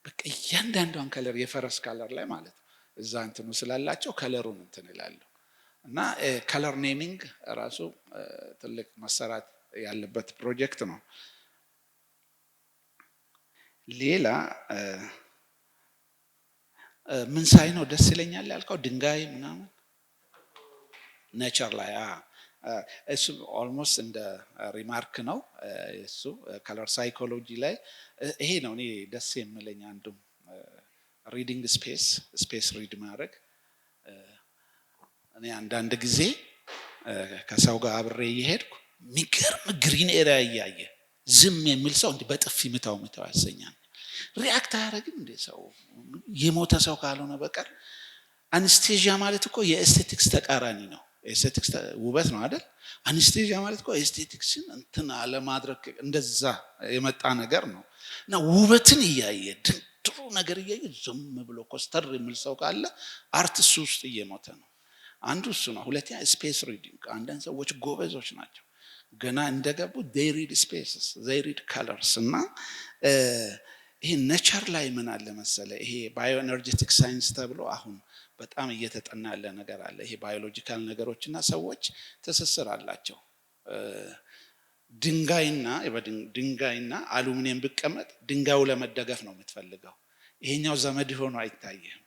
A: በቃ እያንዳንዷን ከለር የፈረስ ከለር ላይ ማለት ነው እዛ እንትኑ ስላላቸው ከለሩን እንትን ይላሉ። እና ከለር ኔሚንግ ራሱ ትልቅ መሰራት ያለበት ፕሮጀክት ነው። ሌላ ምን ሳይ ነው ደስ ይለኛል ያልከው ድንጋይ ምናምን ኔቸር ላይ እሱ ኦልሞስት እንደ ሪማርክ ነው። እሱ ከለር ሳይኮሎጂ ላይ ይሄ ነው እኔ ደስ የሚለኝ አንዱም ሪዲንግ ስፔስ ሪድ ማድረግ። እኔ አንዳንድ ጊዜ ከሰው ጋር አብሬ እየሄድኩ የሚገርም ግሪን ኤሪያ እያየ ዝም የሚል ሰው እንዲህ በጥፊ ምታው ያሰኛል። ሪአክት አያደርግም እንደ ሰው የሞተ ሰው ካልሆነ በቀር። አንስቴዥያ ማለት እኮ የኤስቴቲክስ ተቃራኒ ነው። ኤስቴቲክስ ውበት ነው አይደል? አንስቴዥያ ማለት እኮ ኤስቴቲክስን እንትን አለማድረግ እንደዛ የመጣ ነገር ነው። እና ውበትን እያየ ጥሩ ነገር እያየ ዝም ብሎ ኮስተር የሚል ሰው ካለ አርቲስት ውስጥ እየሞተ ነው። አንዱ እሱ ነው። ሁለተኛ ስፔስ ሪዲንግ። አንዳንድ ሰዎች ጎበዞች ናቸው። ገና እንደገቡ they read spaces, they read colors። እና ይሄ ኔቸር ላይ ምን አለ መሰለ ይሄ ባዮ ኤነርጄቲክ ሳይንስ ተብሎ አሁን በጣም እየተጠና ያለ ነገር አለ። ይሄ ባዮሎጂካል ነገሮችና ሰዎች ትስስር አላቸው። ድንጋይና አሉሚኒየም ቢቀመጥ ድንጋዩ ለመደገፍ ነው የምትፈልገው። ይሄኛው ዘመድ ሆኖ አይታየም።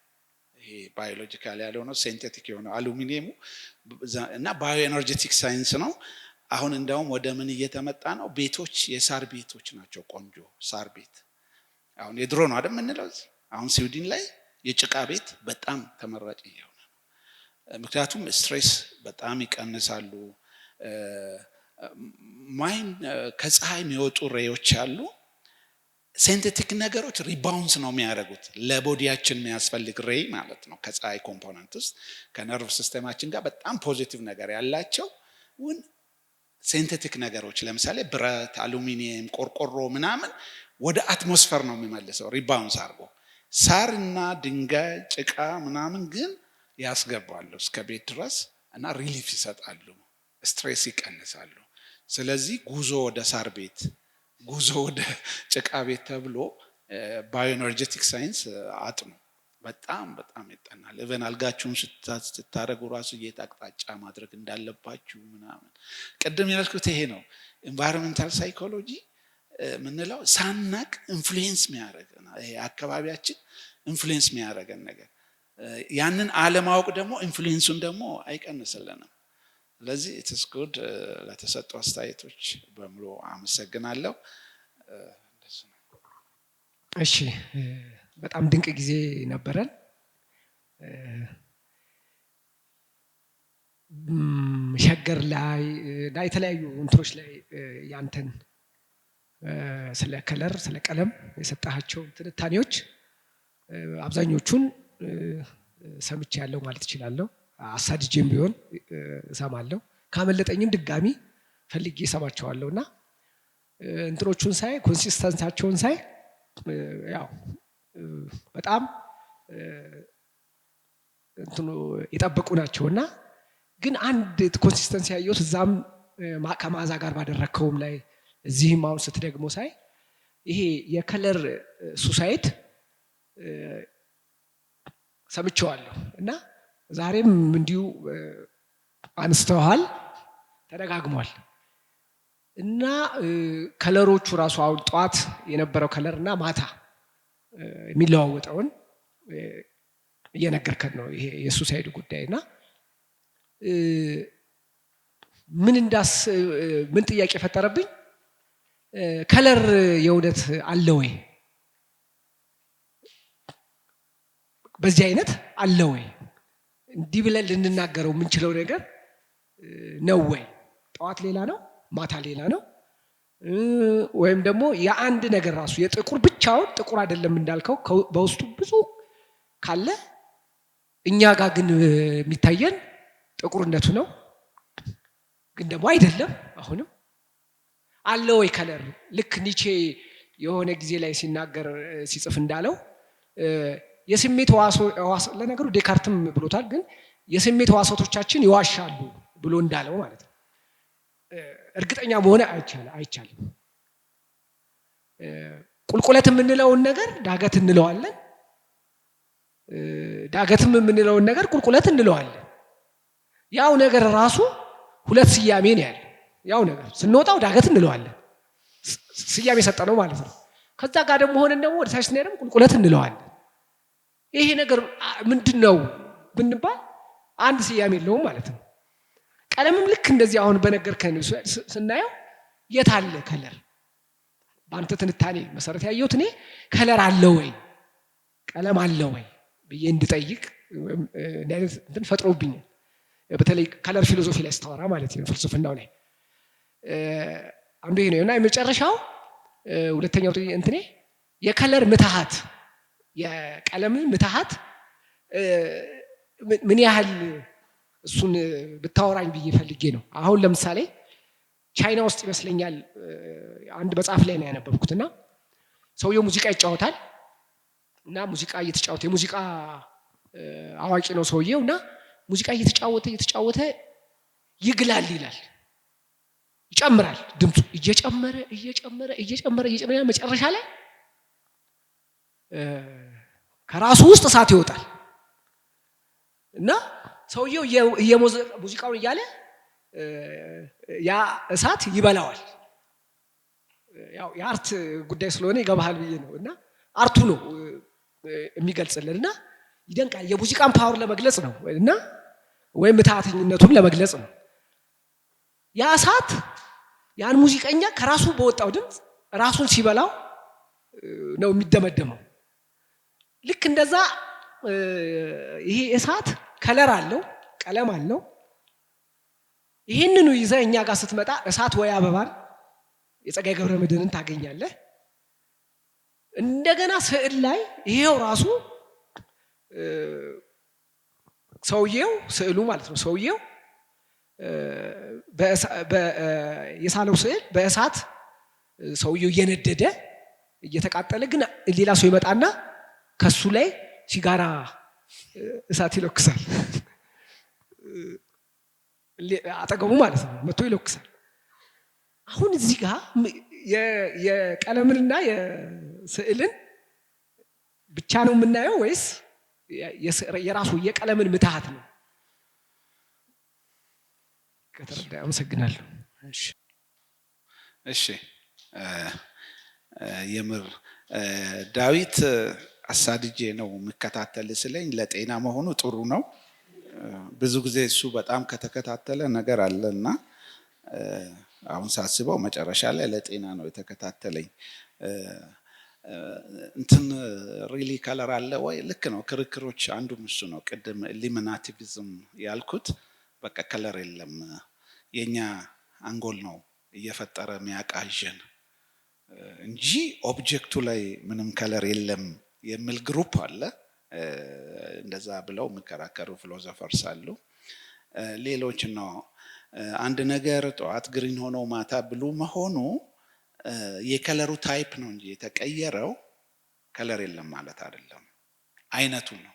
A: ይሄ ባዮሎጂካል ያለው ነው ሲንቴቲክ የሆነው አሉሚኒየሙ እና ባዮ ኤነርጄቲክ ሳይንስ ነው። አሁን እንደውም ወደ ምን እየተመጣ ነው? ቤቶች የሳር ቤቶች ናቸው። ቆንጆ ሳር ቤት አሁን የድሮ ነው አይደል የምንለው። አሁን ስዊድን ላይ የጭቃ ቤት በጣም ተመራጭ እየሆነ ነው። ምክንያቱም ስትሬስ በጣም ይቀንሳሉ። ከፀሐይ የሚወጡ ሬዎች አሉ። ሲንቴቲክ ነገሮች ሪባውንስ ነው የሚያደርጉት ለቦዲያችን የሚያስፈልግ ሬይ ማለት ነው። ከፀሐይ ኮምፖነንት ውስጥ ከነርቭ ሲስተማችን ጋር በጣም ፖዚቲቭ ነገር ያላቸው ሲንቴቲክ ነገሮች ለምሳሌ ብረት፣ አሉሚኒየም፣ ቆርቆሮ ምናምን ወደ አትሞስፌር ነው የሚመልሰው ሪባውንስ አድርጎ። ሳርና ድንጋይ፣ ጭቃ ምናምን ግን ያስገባሉ እስከ ቤት ድረስ እና ሪሊፍ ይሰጣሉ፣ ስትሬስ ይቀንሳሉ። ስለዚህ ጉዞ ወደ ሳር ቤት ጉዞ ወደ ጭቃ ቤት ተብሎ ባዮኤነርጄቲክ ሳይንስ አጥኑ። በጣም በጣም ይጠናል። ኢቨን አልጋችሁን ስታደርጉ ራሱ የት አቅጣጫ ማድረግ እንዳለባችሁ ምናምን። ቅድም ያልኩት ይሄ ነው። ኢንቫይሮንመንታል ሳይኮሎጂ ምንለው ሳናቅ ኢንፍሉዌንስ የሚያደርገን ይሄ አካባቢያችን ኢንፍሉዌንስ የሚያደርገን ነገር፣ ያንን አለማወቅ ደግሞ ኢንፍሉዌንሱን ደግሞ አይቀንስልንም። ስለዚህ ኢትስ ጉድ። ለተሰጡ አስተያየቶች በሙሉ አመሰግናለሁ።
D: እሺ በጣም ድንቅ ጊዜ ነበረን። ሸገር ላይ እና የተለያዩ እንትሮች ላይ ያንተን ስለ ከለር ስለ ቀለም የሰጣቸው ትንታኔዎች አብዛኞቹን ሰምቻለሁ ማለት እችላለሁ። አሳድጄም ቢሆን እሰማለሁ፣ ካመለጠኝም ድጋሚ ፈልጌ እሰማቸዋለሁና እንትሮቹን ሳይ ኮንሲስተንሳቸውን ሳይ ያው በጣም እንትኑ የጠበቁ ናቸውና ግን አንድ ኮንሲስተንሲ ያየሁት እዛም ከማዛ ጋር ባደረከውም ላይ እዚህም አሁን ስትደግሞ ሳይ ይሄ የከለር ሱሳይድ ሰምቼዋለሁ እና ዛሬም እንዲሁ አንስተዋል ተደጋግሟል እና ከለሮቹ ራሱ አሁን ጧት የነበረው ከለር እና ማታ የሚለዋወጠውን እየነገርከን ነው። ይሄ የሱሳይድ ጉዳይና ምን ጥያቄ ፈጠረብኝ። ከለር የእውነት አለ ወይ? በዚህ አይነት አለ ወይ? እንዲህ ብለን ልንናገረው የምንችለው ነገር ነው ወይ? ጠዋት ሌላ ነው፣ ማታ ሌላ ነው። ወይም ደግሞ የአንድ ነገር ራሱ የጥቁር ብቻውን ጥቁር አይደለም እንዳልከው በውስጡ ብዙ ካለ እኛ ጋር ግን የሚታየን ጥቁርነቱ ነው፣ ግን ደግሞ አይደለም። አሁንም አለ ወይ ከለር? ልክ ኒቼ የሆነ ጊዜ ላይ ሲናገር ሲጽፍ እንዳለው የስሜት ሕዋስ ለነገሩ ዴካርትም ብሎታል፣ ግን የስሜት ሕዋሳቶቻችን ይዋሻሉ ብሎ እንዳለው ማለት ነው። እርግጠኛ መሆን አይቻልም። ቁልቁለት የምንለውን ነገር ዳገት እንለዋለን፣ ዳገትም የምንለውን ነገር ቁልቁለት እንለዋለን። ያው ነገር ራሱ ሁለት ስያሜ ነው ያለው። ያው ነገር ስንወጣው ዳገት እንለዋለን፣ ስያሜ ሰጠነው ማለት ነው። ከዛ ጋር ደግሞ ሆነን ደግሞ ወደ ታች ስንሄድም ቁልቁለት እንለዋለን። ይሄ ነገር ምንድነው ብንባል አንድ ስያሜ የለውም ማለት ነው። ቀለምም ልክ እንደዚህ አሁን በነገርከን ስናየው የት አለ ከለር? በአንተ ትንታኔ መሰረት ያየሁት እኔ ከለር አለ ወይ ቀለም አለ ወይ ብዬ እንድጠይቅ እንትን ፈጥሮብኛል። በተለይ ከለር ፊሎሶፊ ላይ ስታወራ ማለት ነው፣ ፍልስፍናው ላይ አንዱ ይሄ ነው። እና የመጨረሻው ሁለተኛው እንትኔ የከለር ምትሃት የቀለም ምትሃት ምን ያህል እሱን ብታወራኝ ብዬ ፈልጌ ነው። አሁን ለምሳሌ ቻይና ውስጥ ይመስለኛል አንድ መጽሐፍ ላይ ነው ያነበብኩትና ሰውየው ሙዚቃ ይጫወታል እና ሙዚቃ እየተጫወተ የሙዚቃ አዋቂ ነው ሰውየው እና ሙዚቃ እየተጫወተ ይግላል ይላል፣ ይጨምራል፣ ድምፁ እየጨመረ መጨረሻ ላይ ከራሱ ውስጥ እሳት ይወጣል እና ሰውየው ሙዚቃውን እያለ ያ እሳት ይበላዋል። ያው የአርት ጉዳይ ስለሆነ ይገባሃል ብዬ ነው። እና አርቱ ነው የሚገልጽልን እና ይደንቃል። የሙዚቃን ፓወር ለመግለጽ ነው እና ወይም ምትሃተኝነቱን ለመግለጽ ነው። ያ እሳት ያን ሙዚቀኛ ከራሱ በወጣው ድምፅ ራሱን ሲበላው ነው የሚደመደመው። ልክ እንደዛ ይሄ እሳት ከለር አለው፣ ቀለም አለው። ይህንኑ ይዘህ እኛ ጋር ስትመጣ እሳት ወይ አበባን የጸጋዬ ገብረመድኅንን ታገኛለህ። እንደገና ስዕል ላይ ይሄው ራሱ ሰውየው ስዕሉ ማለት ነው። ሰውየው የሳለው ስዕል በእሳት ሰውየው እየነደደ እየተቃጠለ፣ ግን ሌላ ሰው ይመጣና ከሱ ላይ ሲጋራ እሳት ይለኩሳል። አጠገቡ ማለት ነው መጥቶ ይለኩሳል። አሁን እዚህ ጋር የቀለምንና የስዕልን ብቻ ነው የምናየው ወይስ የራሱ የቀለምን ምትሃት ነው? ከተረዳ አመሰግናለሁ።
A: እሺ የምር ዳዊት አሳድጄ ነው የምከታተል ስለኝ ለጤና መሆኑ ጥሩ ነው። ብዙ ጊዜ እሱ በጣም ከተከታተለ ነገር አለና አሁን ሳስበው መጨረሻ ላይ ለጤና ነው የተከታተለኝ። እንትን ሪሊ ከለር አለ ወይ? ልክ ነው። ክርክሮች አንዱም እሱ ነው። ቅድም ኢሉሚናቲቪዝም ያልኩት በቃ ከለር የለም የኛ አንጎል ነው እየፈጠረ የሚያቃዥን እንጂ ኦብጀክቱ ላይ ምንም ከለር የለም የሚል ግሩፕ አለ። እንደዛ ብለው የሚከራከሩ ፊሎሶፈርስ አሉ። ሌሎች ነው አንድ ነገር ጠዋት ግሪን ሆኖ ማታ ብሉ መሆኑ የከለሩ ታይፕ ነው እንጂ የተቀየረው ከለር የለም ማለት አይደለም። አይነቱ ነው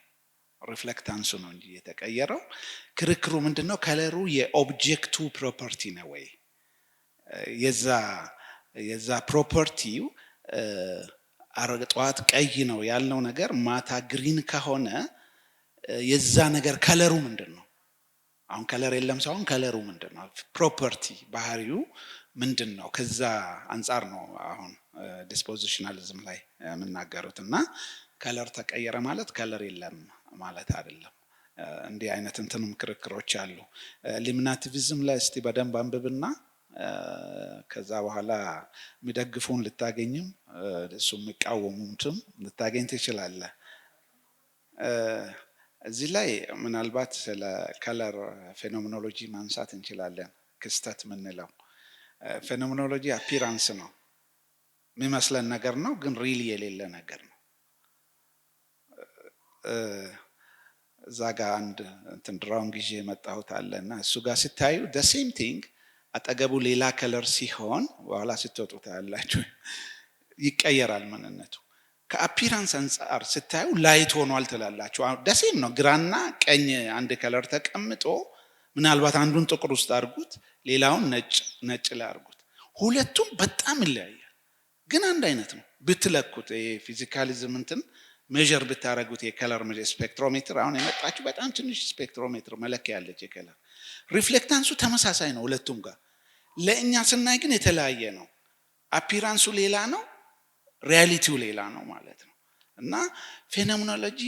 A: ሪፍሌክታንሱ ነው እንጂ የተቀየረው። ክርክሩ ምንድነው? ከለሩ የኦብጀክቱ ፕሮፐርቲ ነው ወይ? የዛ ፕሮፐርቲው ጠዋት ቀይ ነው ያልነው ነገር ማታ ግሪን ከሆነ የዛ ነገር ከለሩ ምንድነው? አሁን ከለር የለም ሳይሆን ከለሩ ምንድነው? ፕሮፐርቲ ባህሪው ምንድነው? ከዛ አንፃር ነው አሁን ዲስፖዚሽናሊዝም ላይ የምናገሩት እና ከለር ተቀየረ ማለት ከለር የለም ማለት አይደለም። እንዲህ አይነት እንትንም ክርክሮች አሉ። ኢሉሚናቲቪዝም ላይ እስቲ በደንብ አንብብና ከዛ በኋላ የሚደግፉን ልታገኝም እሱ የሚቃወሙትም ልታገኝ ትችላለህ። እዚህ ላይ ምናልባት ስለ ከለር ፌኖሜኖሎጂ ማንሳት እንችላለን። ክስተት ምንለው ፌኖሜኖሎጂ አፒራንስ ነው፣ የሚመስለን ነገር ነው ግን ሪሊ የሌለ ነገር ነው። እዛ ጋር አንድ እንትን ድራውን ጊዜ መጣሁት አለና እሱ ጋር ስታዩ the same thing አጠገቡ ሌላ ከለር ሲሆን በኋላ ስትወጡ ታያላችሁ ይቀየራል ምንነቱ። ከአፒራንስ አንፃር ስታዩ ላይት ሆኗል ትላላችሁ። ደሴም ነው ግራና ቀኝ አንድ ከለር ተቀምጦ ምናልባት አንዱን ጥቁር ውስጥ አድርጉት ሌላውን ነጭ ላይ አድርጉት፣ ሁለቱም በጣም ይለያያል ግን አንድ አይነት ነው ብትለኩት። ፊዚካሊዝም እንትን ሜዠር ብታረጉት የከለር ስፔክትሮሜትር አሁን የመጣችሁ በጣም ትንሽ ስፔክትሮሜትር መለኪያ ያለች የከለር ሪፍሌክታንሱ ተመሳሳይ ነው ሁለቱም ጋር። ለእኛ ስናይ ግን የተለያየ ነው። አፒራንሱ ሌላ ነው፣ ሪያሊቲው ሌላ ነው ማለት ነው። እና ፌኖሜኖሎጂ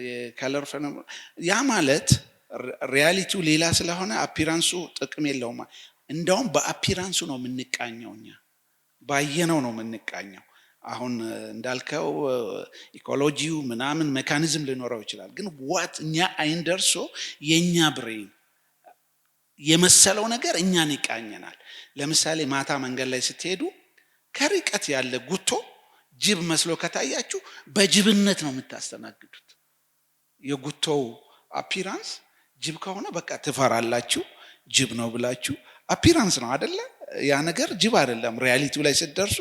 A: የከለር ፌኖሜኖሎጂ ያ ማለት ሪያሊቲው ሌላ ስለሆነ አፒራንሱ ጥቅም የለውም። እንደውም በአፒራንሱ ነው የምንቃኘው፣ እኛ ባየነው ነው የምንቃኘው። አሁን እንዳልከው ኢኮሎጂው ምናምን ሜካኒዝም ሊኖረው ይችላል ግን ዋት እኛ አይን ደርሶ የኛ ብሬን የመሰለው ነገር እኛን ይቃኘናል። ለምሳሌ ማታ መንገድ ላይ ስትሄዱ ከርቀት ያለ ጉቶ ጅብ መስሎ ከታያችሁ በጅብነት ነው የምታስተናግዱት። የጉቶው አፒራንስ ጅብ ከሆነ በቃ ትፈራላችሁ፣ ጅብ ነው ብላችሁ አፒራንስ ነው አይደለ? ያ ነገር ጅብ አይደለም። ሪያሊቲው ላይ ስትደርሱ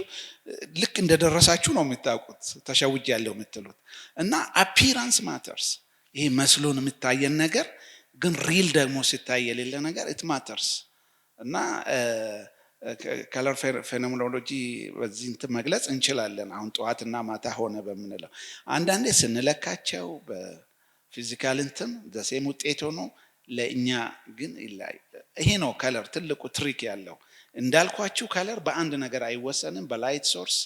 A: ልክ እንደደረሳችሁ ነው የምታውቁት፣ ተሸውጃለሁ የምትሉት። እና አፒራንስ ማተርስ። ይሄ መስሎን የምታየን ነገር ግን ሪል ደግሞ ሲታይ የሌለ ነገር ኢት ማተርስ። እና ከለር ፌኖሜኖሎጂ በዚህ እንትን መግለጽ እንችላለን። አሁን ጠዋትና ማታ ሆነ በምንለው አንዳንዴ ስንለካቸው በፊዚካል እንትን ዘሴም ውጤት ሆኖ ለእኛ ግን ይለያል። ይሄ ነው ከለር ትልቁ ትሪክ ያለው። እንዳልኳችሁ ከለር በአንድ ነገር አይወሰንም፣ በላይት ሶርስ፣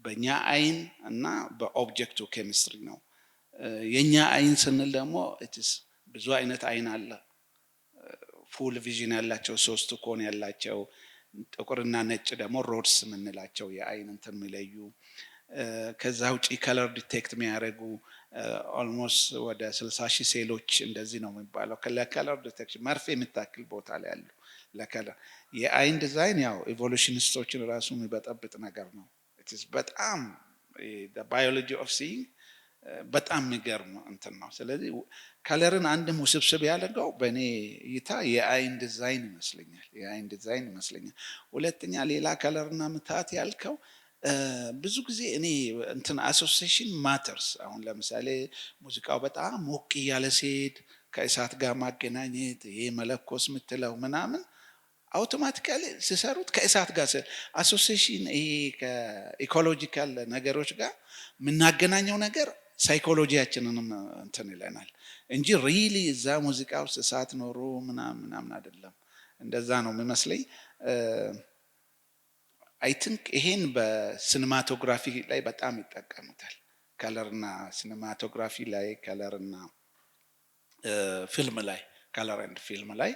A: በእኛ አይን እና በኦብጀክቱ ኬሚስትሪ ነው። የእኛ አይን ስንል ደግሞ ብዙ አይነት አይን አለ። ፉል ቪዥን ያላቸው፣ ሶስት ኮን ያላቸው፣ ጥቁርና ነጭ ደግሞ ሮድስ የምንላቸው የአይን እንትን የሚለዩ። ከዛ ውጪ ከለር ዲቴክት የሚያደርጉ ኦልሞስት ወደ 60,000 ሴሎች እንደዚህ ነው የሚባለው ለከለር ዲቴክሽን መርፌ የምታክል ቦታ ላይ ያሉ ለከለር። የአይን ዲዛይን ያው ኢቮሉሽኒስቶችን ራሱ የሚበጠብጥ ነገር ነው። በጣም ባዮሎጂ ኦፍ ሲይንግ በጣም የሚገርም እንትን ነው። ስለዚህ ከለርን አንድም ውስብስብ ያደርገው በእኔ እይታ የአይን ዲዛይን ይመስለኛል። ሁለተኛ ሌላ ከለርና ምትሃት ያልከው ብዙ ጊዜ እኔ እንትን አሶሲዬሽን ማተርስ። አሁን ለምሳሌ ሙዚቃው በጣም ሞቅ እያለ ሲሄድ ከእሳት ጋር ማገናኘት፣ ይሄ መለኮስ የምትለው ምናምን አውቶማቲካሊ ሲሰሩት ከእሳት ጋር አሶሲዬሽን ይሄ ከኢኮሎጂካል ነገሮች ጋር የምናገናኘው ነገር ሳይኮሎጂያችንንም እንትን ይለናል እንጂ ሪሊ እዛ ሙዚቃ ውስጥ እሳት ኖሮ ምናምን አይደለም። እንደዛ ነው የሚመስለኝ። አይ ቲንክ ይሄን በሲኒማቶግራፊ ላይ በጣም ይጠቀሙታል። ከለርና ሲኒማቶግራፊ ላይ ከለርና ፊልም ላይ ከለር ኤንድ ፊልም ላይ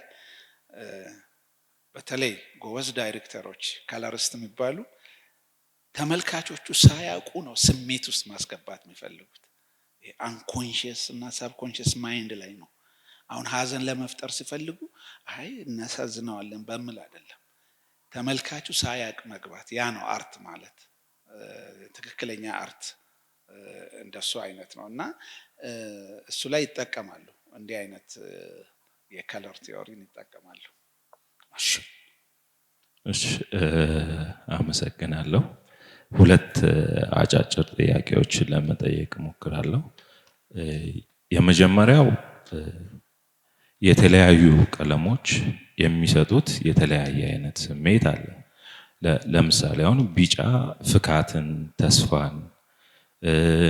A: በተለይ ጎበዝ ዳይሬክተሮች ከለሪስት የሚባሉ ተመልካቾቹ ሳያውቁ ነው ስሜት ውስጥ ማስገባት የሚፈልጉት። አንኮንሺየስ እና ሳብኮንሺየስ ማይንድ ላይ ነው። አሁን ሀዘን ለመፍጠር ሲፈልጉ አይ እናሳዝነዋለን በሚል አይደለም፣ ተመልካቹ ሳያውቅ መግባት። ያ ነው አርት ማለት፣ ትክክለኛ አርት እንደሱ አይነት ነው። እና እሱ ላይ ይጠቀማሉ፣ እንዲህ አይነት የከለር ቲዮሪን ይጠቀማሉ።
I: እሺ አመሰግናለሁ። ሁለት አጫጭር ጥያቄዎችን ለመጠየቅ እሞክራለሁ። የመጀመሪያው የተለያዩ ቀለሞች የሚሰጡት የተለያየ አይነት ስሜት አለ። ለምሳሌ አሁን ቢጫ ፍካትን፣ ተስፋን፣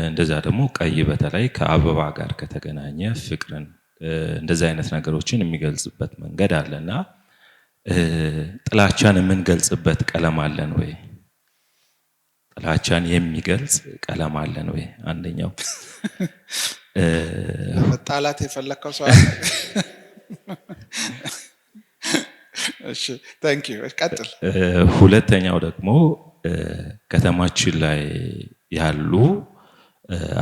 I: እንደዛ ደግሞ ቀይ በተለይ ከአበባ ጋር ከተገናኘ ፍቅርን፣ እንደዛ አይነት ነገሮችን የሚገልጽበት መንገድ አለና ጥላቻን የምንገልጽበት ቀለም አለን ወይ? ጥላቻን የሚገልጽ ቀለም አለን ወይ? አንደኛው
A: መጣላት የፈለከው ሰው አለ? እሺ ታንክ ዩ ቀጥል።
I: ሁለተኛው ደግሞ ከተማችን ላይ ያሉ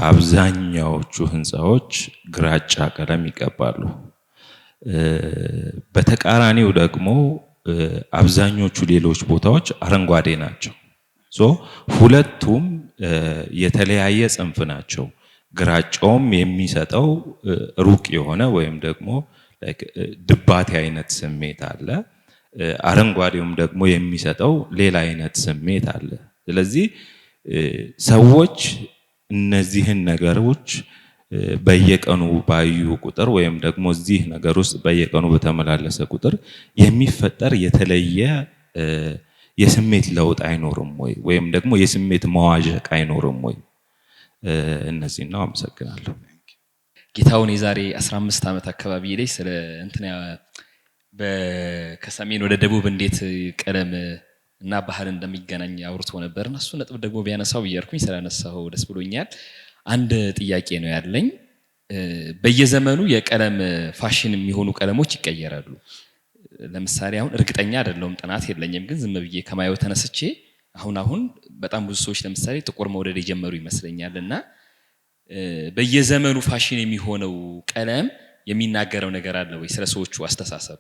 I: አብዛኛዎቹ ህንፃዎች ግራጫ ቀለም ይቀባሉ። በተቃራኒው ደግሞ አብዛኞቹ ሌሎች ቦታዎች አረንጓዴ ናቸው። ሁለቱም የተለያየ ጽንፍ ናቸው። ግራጫውም የሚሰጠው ሩቅ የሆነ ወይም ደግሞ ድባቴ አይነት ስሜት አለ። አረንጓዴውም ደግሞ የሚሰጠው ሌላ አይነት ስሜት አለ። ስለዚህ ሰዎች እነዚህን ነገሮች በየቀኑ ባዩ ቁጥር ወይም ደግሞ እዚህ ነገር ውስጥ በየቀኑ በተመላለሰ ቁጥር የሚፈጠር የተለየ የስሜት ለውጥ አይኖርም ወይ? ወይም ደግሞ የስሜት መዋዠቅ አይኖርም ወይ? እነዚህ ነው። አመሰግናለሁ።
C: ጌታውን የዛሬ 15 ዓመት አካባቢ ላይ ስለ እንትና ከሰሜን ወደ ደቡብ እንዴት ቀለም እና ባህል እንደሚገናኝ አውርቶ ነበርና እሱ ነጥብ ደግሞ ቢያነሳው ብያርኩኝ ስላነሳው ደስ ብሎኛል። አንድ ጥያቄ ነው ያለኝ። በየዘመኑ የቀለም ፋሽን የሚሆኑ ቀለሞች ይቀየራሉ። ለምሳሌ አሁን እርግጠኛ አይደለሁም፣ ጥናት የለኝም፣ ግን ዝም ብዬ ከማየው ተነስቼ አሁን በጣም ብዙ ሰዎች ለምሳሌ ጥቁር መውደድ የጀመሩ ይመስለኛልና በየዘመኑ ፋሽን የሚሆነው ቀለም የሚናገረው ነገር አለ ወይ ስለ ሰዎቹ አስተሳሰብ?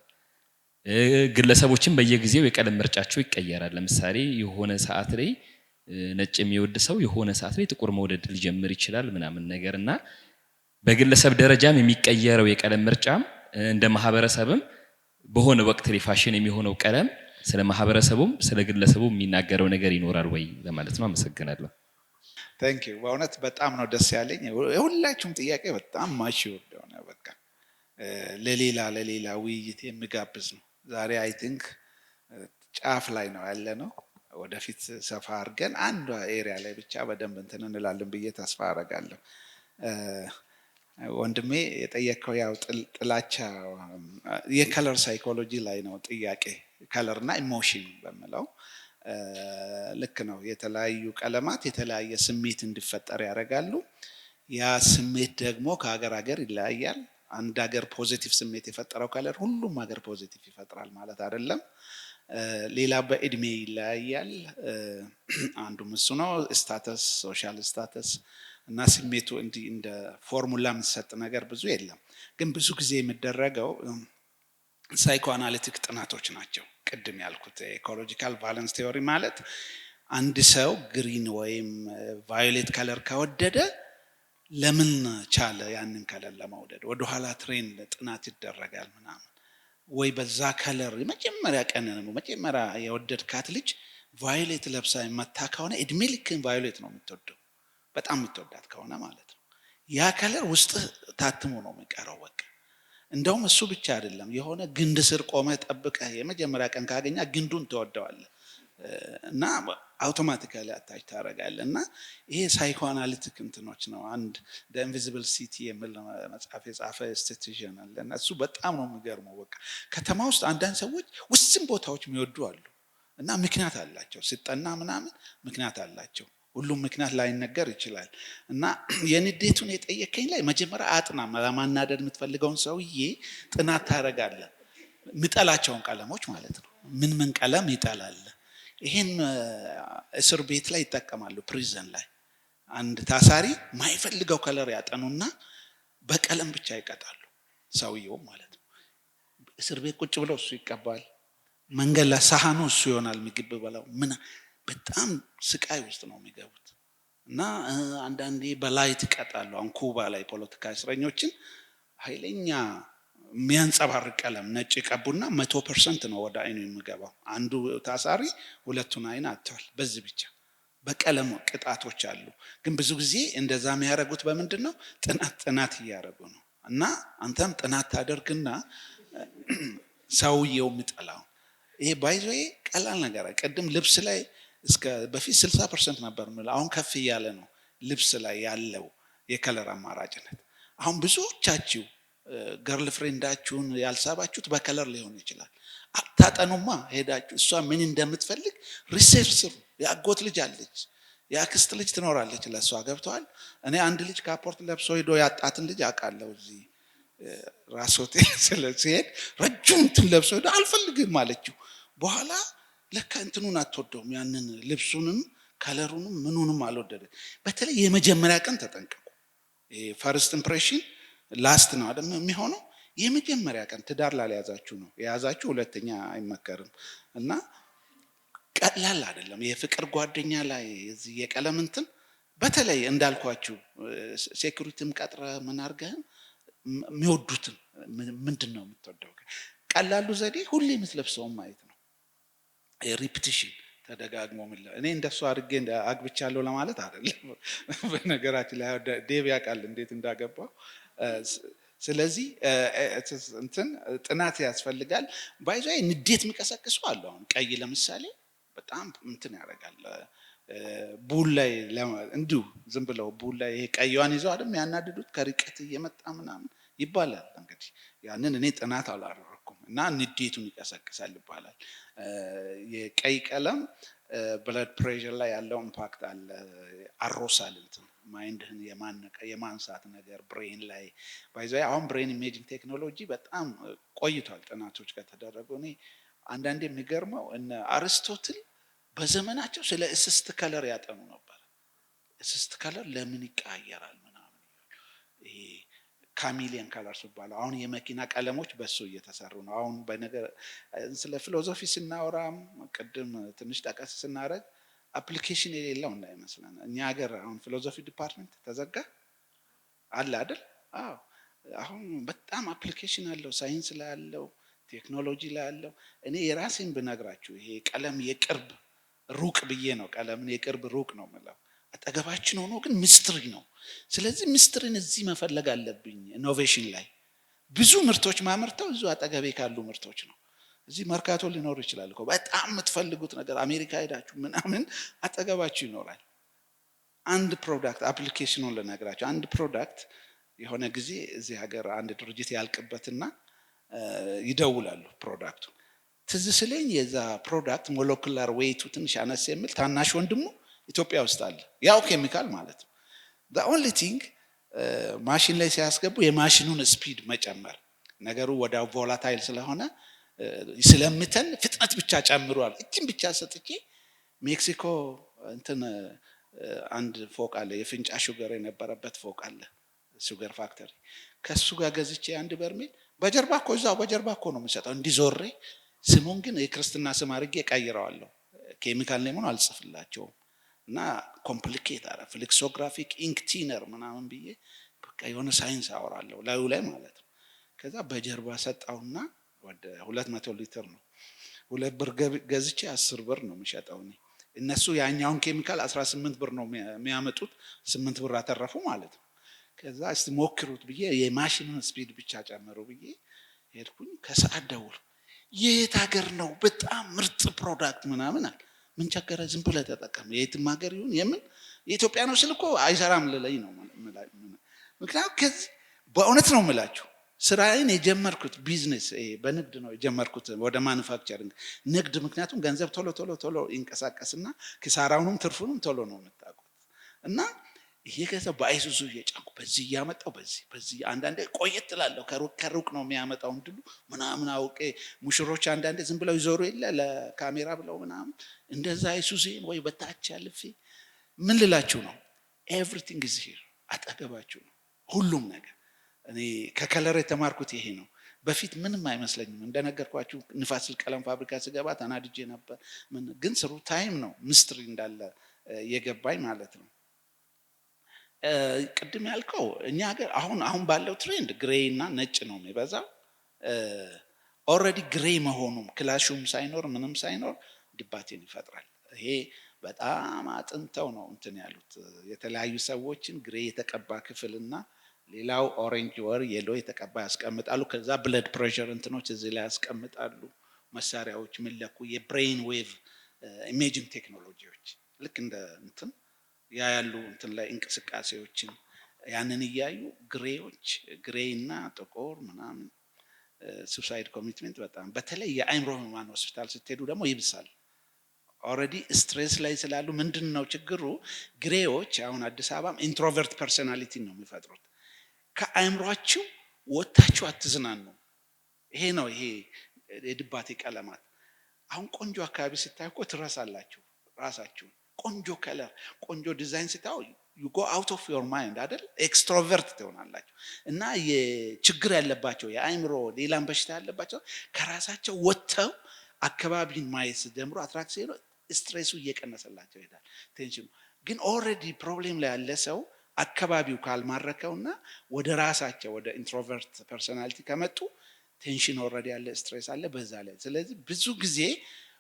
C: ግለሰቦችም በየጊዜው የቀለም ምርጫቸው ይቀየራል። ለምሳሌ የሆነ ሰዓት ላይ ነጭ የሚወድ ሰው የሆነ ሰዓት ላይ ጥቁር መውደድ ሊጀምር ይችላል ምናምን ነገርና በግለሰብ ደረጃም የሚቀየረው የቀለም ምርጫም እንደ ማህበረሰብም በሆነ ወቅት ላይ ፋሽን የሚሆነው ቀለም ስለ ማህበረሰቡም ስለ ግለሰቡም የሚናገረው ነገር ይኖራል ወይ ለማለት ነው። አመሰግናለሁ።
A: ታንክ ዩ። በእውነት በጣም ነው ደስ ያለኝ። የሁላችሁም ጥያቄ በጣም ማቹር የሆነ በቃ ለሌላ ውይይት የሚጋብዝ ነው። ዛሬ አይ ቲንክ ጫፍ ላይ ነው ያለ ነው። ወደፊት ሰፋ አድርገን አንዷ ኤሪያ ላይ ብቻ በደንብ እንትን እንላለን ብዬ ተስፋ አደርጋለሁ። ወንድሜ የጠየቀው ያው ጥላቻ የከለር ሳይኮሎጂ ላይ ነው ጥያቄ። ከለርና ኢሞሽን በመለው ልክ ነው። የተለያዩ ቀለማት የተለያየ ስሜት እንዲፈጠር ያደርጋሉ። ያ ስሜት ደግሞ ከሀገር ሀገር ይለያያል። አንድ ሀገር ፖዚቲቭ ስሜት የፈጠረው ከለር ሁሉም ሀገር ፖዚቲቭ ይፈጥራል ማለት አይደለም። ሌላ በእድሜ ይለያያል። አንዱም እሱ ነው። ስታተስ፣ ሶሻል ስታተስ እና ስሜቱ እንደ ፎርሙላ የምትሰጥ ነገር ብዙ የለም። ግን ብዙ ጊዜ የሚደረገው ሳይኮ አናሊቲክ ጥናቶች ናቸው። ቅድም ያልኩት ኢኮሎጂካል ቫለንስ ቲዮሪ ማለት አንድ ሰው ግሪን ወይም ቫዮሌት ከለር ከወደደ ለምን ቻለ ያንን ከለር ለመውደድ? ወደኋላ ትሬንድ ጥናት ይደረጋል ምናምን። ወይ በዛ ከለር የመጀመሪያ ቀን ነው መጀመሪያ የወደድካት ልጅ ቫዮሌት ለብሳ መታ ከሆነ እድሜ ልክን ቫዮሌት ነው የምትወደው፣ በጣም የምትወዳት ከሆነ ማለት ነው። ያ ከለር ውስጥ ታትሞ ነው የሚቀረው በቃ። እንደውም እሱ ብቻ አይደለም፣ የሆነ ግንድ ስር ቆመ ጠብቀህ የመጀመሪያ ቀን ካገኛ ግንዱን ትወደዋለህ እና አውቶማቲካሊ አታች ታደርጋለህ። እና ይሄ ሳይኮአናሊቲክ እንትኖች ነው። አንድ the invisible city የሚል መጽሐፍ የጻፈ ስታቲስቲሽን አለ እና እሱ በጣም ነው የሚገርመው። በቃ ከተማ ውስጥ አንዳንድ ሰዎች ውስን ቦታዎች የሚወዱ አሉ እና ምክንያት አላቸው። ሲጠና ምናምን ምክንያት አላቸው። ሁሉም ምክንያት ላይነገር ይችላል። እና የንዴቱን የጠየቀኝ ላይ መጀመሪያ አጥና። ለማናደድ የምትፈልገውን ሰውዬ ጥናት ታደርጋለህ። የሚጠላቸውን ቀለሞች ማለት ነው። ምን ቀለም ይጠላል? ይሄን እስር ቤት ላይ ይጠቀማሉ። ፕሪዝን ላይ አንድ ታሳሪ ማይፈልገው ከለር ያጠኑና በቀለም ብቻ ይቀጣሉ ሰውየው ማለት ነው። እስር ቤት ቁጭ ብለው እሱ ይቀባል። መንገድ ላይ ሳህኑ እሱ ይሆናል። ምግብ በላው ምን በጣም ስቃይ ውስጥ ነው የሚገቡት። እና አንዳንዴ በላይት ይቀጣሉ። አሁን ኩባ ላይ ፖለቲካ እስረኞችን ኃይለኛ የሚያንጸባርቅ ቀለም ነጭ ቀቡና 100% ነው ወደ አይኑ የሚገባው። አንዱ ታሳሪ ሁለቱን አይን አጥቷል በዚህ ብቻ። በቀለም ቅጣቶች አሉ። ግን ብዙ ጊዜ እንደዛ የሚያደርጉት በምንድን ነው? ጥናት እያደረጉ ነው። እና አንተም ጥናት ታደርግና ሰውየው የሚጠላው ይሄ ባይዞዬ ቀላል ነገር። ቅድም ልብስ ላይ እስከ በፊት 60% ነበር ማለት አሁን ከፍ እያለ ነው ልብስ ላይ ያለው የከለር አማራጭነት። አሁን ብዙዎቻችሁ ገርል ፍሬንዳችሁን ያልሳባችሁት በከለር ሊሆን ይችላል። አታጠኑማ ሄዳችሁ እሷ ምን እንደምትፈልግ ሪሰርች ስሩ። ያጎት ልጅ አለች፣ ያክስት ልጅ ትኖራለች፣ ለሷ ገብቷል። እኔ አንድ ልጅ ካፖርት ለብሶ ሄዶ ያጣትን ልጅ አውቃለሁ። እዚህ ራስ ሆቴል ስለዚህ ረጅም እንትን ለብሶ ሄዶ አልፈልግም አለችው። በኋላ ለካ እንትኑን አትወደውም፣ ያንን ልብሱንም ከለሩንም ምኑንም አልወደደ። በተለይ የመጀመሪያ ቀን ተጠንቀቁ። ፈርስት ኢምፕሬሽን ላስት ነው አይደል የሚሆነው። የመጀመሪያ ቀን ትዳር ላልያዛችሁ ነው፣ የያዛችሁ ሁለተኛ አይመከርም። እና ቀላል አይደለም የፍቅር ጓደኛ ላይ እዚህ የቀለም እንትን በተለይ እንዳልኳችሁ ሴኩሪቲም ቀጥረ ምን አድርገህም የሚወዱትን ምንድነው የምትወደው? ቀላሉ ዘዴ ሁሌ የምትለብሰውን ማየት ነው። ሪፒቲሽን ተደጋግሞ ምን እኔ እንደሱ አድርጌ አግብቻለሁ ለማለት አይደለም። በነገራችን ላይ ዴቭ ያውቃል እንዴት እንዳገባው። ስለዚህ እንትን ጥናት ያስፈልጋል። ባይዞይ ንዴት የሚቀሰቅሱ አሉ። አሁን ቀይ ለምሳሌ በጣም እንትን ያደርጋል። ቡል ላይ እንዲሁ ዝም ብለው ቡል ላይ ይሄ ቀይዋን ይዘው አይደል ያናድዱት ከርቀት እየመጣ ምናምን ይባላል። እንግዲህ ያንን እኔ ጥናት አላደረኩም እና ንዴቱን ይቀሰቅሳል ይባላል። የቀይ ቀለም ብለድ ፕሬሸር ላይ ያለው ኢምፓክት አለ። አሮሳል እንትን ማይንድህን የማንሳት ነገር ብሬን ላይ ባይዘይ አሁን ብሬን ኢሜጂንግ ቴክኖሎጂ በጣም ቆይቷል ጥናቶች ከተደረጉ። እኔ አንዳንዴ የሚገርመው እነ አርስቶትል በዘመናቸው ስለ እስስት ከለር ያጠኑ ነበር። እስስት ከለር ለምን ይቀያየራል ምናምን ይሄ ካሚሊየን ከለርስ ይባላል። አሁን የመኪና ቀለሞች በሱ እየተሰሩ ነው። አሁን በነገር ስለ ፊሎሶፊ ስናወራም ቅድም ትንሽ ጠቀስ ስናደርግ አፕሊኬሽን የሌለው እንዳይመስለን። እኛ ሀገር አሁን ፊሎሶፊ ዲፓርትመንት ተዘጋ አለ አይደል? አዎ አሁን በጣም አፕሊኬሽን አለው፣ ሳይንስ ላይ አለው፣ ቴክኖሎጂ ላይ አለው። እኔ የራሴን ብነግራችሁ ይሄ ቀለም የቅርብ ሩቅ ብዬ ነው። ቀለምን የቅርብ ሩቅ ነው የምለው። አጠገባችን ሆኖ ግን ሚስትሪ ነው። ስለዚህ ሚስትሪን እዚህ መፈለግ አለብኝ። ኢኖቬሽን ላይ ብዙ ምርቶች ማመርተው እዚሁ አጠገቤ ካሉ ምርቶች ነው። እዚህ መርካቶ ሊኖር ይችላል እኮ በጣም የምትፈልጉት ነገር አሜሪካ ሄዳችሁ ምናምን አጠገባችሁ ይኖራል። አንድ ፕሮዳክት አፕሊኬሽኑን ልነግራችሁ። አንድ ፕሮዳክት የሆነ ጊዜ እዚህ ሀገር አንድ ድርጅት ያልቅበትና ይደውላሉ ፕሮዳክቱ ትዝ ስለኝ የዛ ፕሮዳክት ሞለኩላር ዌይቱ ትንሽ አነስ የሚል ታናሽ ወንድሙ ኢትዮጵያ ውስጥ አለ። ያው ኬሚካል ማለት ነው። the only thing ማሽን ላይ ሲያስገቡ የማሽኑን ስፒድ መጨመር፣ ነገሩ ወደ ቮላታይል ስለሆነ ስለምተን ፍጥነት ብቻ ጨምሯል። እቺን ብቻ ሰጥቼ ሜክሲኮ እንትን አንድ ፎቅ አለ፣ የፍንጫ ሹገር የነበረበት ፎቅ አለ፣ ሹገር ፋክተሪ። ከሱ ጋር ገዝቼ አንድ በርሜል በጀርባ እኮ እዛው በጀርባ እኮ ነው የምሰጠው። እንዲዞሬ ስሙን ግን የክርስትና ስም አድርጌ ቀይረዋለሁ። ኬሚካል ኔሙን አልጽፍላቸውም እና ኮምፕሊኬት አረ ፍሌክሶግራፊክ ኢንክ ቲነር ምናምን ብዬ በቃ የሆነ ሳይንስ አወራለሁ ላዩ ላይ ማለት ነው። ከዛ በጀርባ ሰጣውና ወደ 200 ሊትር ነው 2 ብር ገዝቼ 10 ብር ነው የምሸጠው እኔ። እነሱ ያኛውን ኬሚካል 18 ብር ነው የሚያመጡት፣ 8 ብር አተረፉ ማለት ነው። ከዛ እስቲ ሞክሩት ብዬ የማሽኑን ስፒድ ብቻ ጨምሩ ብዬ ሄድኩኝ። ከሰዓት ደውል የት ሀገር ነው በጣም ምርጥ ፕሮዳክት ምናምን አለ። ምን ቸገረ ዝም ብለህ ተጠቀም፣ የትም ሀገር ይሁን የምን የኢትዮጵያ ነው ስል እኮ አይሰራም ልለኝ ነው። ምክንያቱም ከዚህ በእውነት ነው የምላችሁ ስራዬን የጀመርኩት ቢዝነስ በንግድ ነው የጀመርኩት ወደ ማኑፋክቸሪንግ ንግድ። ምክንያቱም ገንዘብ ቶሎ ቶሎ ቶሎ ይንቀሳቀስና ኪሳራውንም ትርፉንም ቶሎ ነው የምታውቁት። እና ይሄ ገንዘብ በአይሱዙ እየጫንኩ በዚህ እያመጣው በዚህ አንዳንዴ ቆየት እላለሁ። ከሩቅ ነው የሚያመጣው እንድሉ ምናምን አውቄ ሙሽሮች አንዳንዴ ዝም ብለው ይዞሩ የለ ለካሜራ ብለው ምናምን እንደዛ አይሱዙ ወይ በታች አልፌ ምን ልላችሁ ነው ኤቭሪቲንግ ኢዝ ሂር አጠገባችሁ ነው ሁሉም ነገር። እኔ ከከለር የተማርኩት ይሄ ነው። በፊት ምንም አይመስለኝም። እንደነገርኳችሁ ንፋስ ስልክ ቀለም ፋብሪካ ስገባ ተናድጄ ነበር። ግን ስሩ ታይም ነው ሚስትሪ እንዳለ የገባኝ ማለት ነው። ቅድም ያልከው እኛ ሀገር አሁን ባለው ትሬንድ ግሬ እና ነጭ ነው የሚበዛው። ኦልሬዲ ግሬ መሆኑም ክላሹም ሳይኖር ምንም ሳይኖር ድባቴን ይፈጥራል። ይሄ በጣም አጥንተው ነው እንትን ያሉት የተለያዩ ሰዎችን ግሬ የተቀባ ክፍልና ሌላው ኦሬንጅ ወር የሎ የተቀባ ያስቀምጣሉ። ከዛ ብለድ ፕሬሸር እንትኖች እዚህ ላይ ያስቀምጣሉ። መሳሪያዎች ምለኩ የብሬን ዌቭ ኢሜጂንግ ቴክኖሎጂዎች ልክ እንደ እንትን ያያሉ እንትን ላይ እንቅስቃሴዎችን ያንን እያዩ ግሬ እና ጥቁር ምናምን ሱሳይድ ኮሚትመንት በጣም በተለይ የአእምሮ ህሙማን ሆስፒታል ስትሄዱ ደግሞ ይብሳል። ኦልሬዲ ስትሬስ ላይ ስላሉ ምንድነው ችግሩ? ግሬዎች አሁን አዲስ አበባም ኢንትሮቨርት ፐርሶናሊቲ ነው የሚፈጥሩት። ከአእምሯችሁ ወጣችሁ አትዝናኑ። ይሄ ነው ይሄ የድባቴ ቀለማት። አሁን ቆንጆ አካባቢ ስታዩ እኮ ትረሳላችሁ ራሳችሁን። ቆንጆ ከለር ቆንጆ ዲዛይን ስታዩ you go out of your mind አይደል? ኤክስትሮቨርት ትሆናላችሁ። እና የችግር ያለባቸው የአእምሮ ሌላም በሽታ ያለባቸው ከራሳቸው ወጥተው አካባቢን ማየት ጀምሮ አትራክት ሲሉ ስትሬሱ እየቀነሰላቸው ይሄዳል። ቴንሽኑ ግን ኦልሬዲ ፕሮብሌም ላይ ያለ ሰው አካባቢው ካልማረከውና ወደ ራሳቸው ወደ ኢንትሮቨርት ፐርሶናሊቲ ከመጡ ቴንሽን ኦልሬዲ ያለ ስትሬስ አለ በዛ ላይ። ስለዚህ ብዙ ጊዜ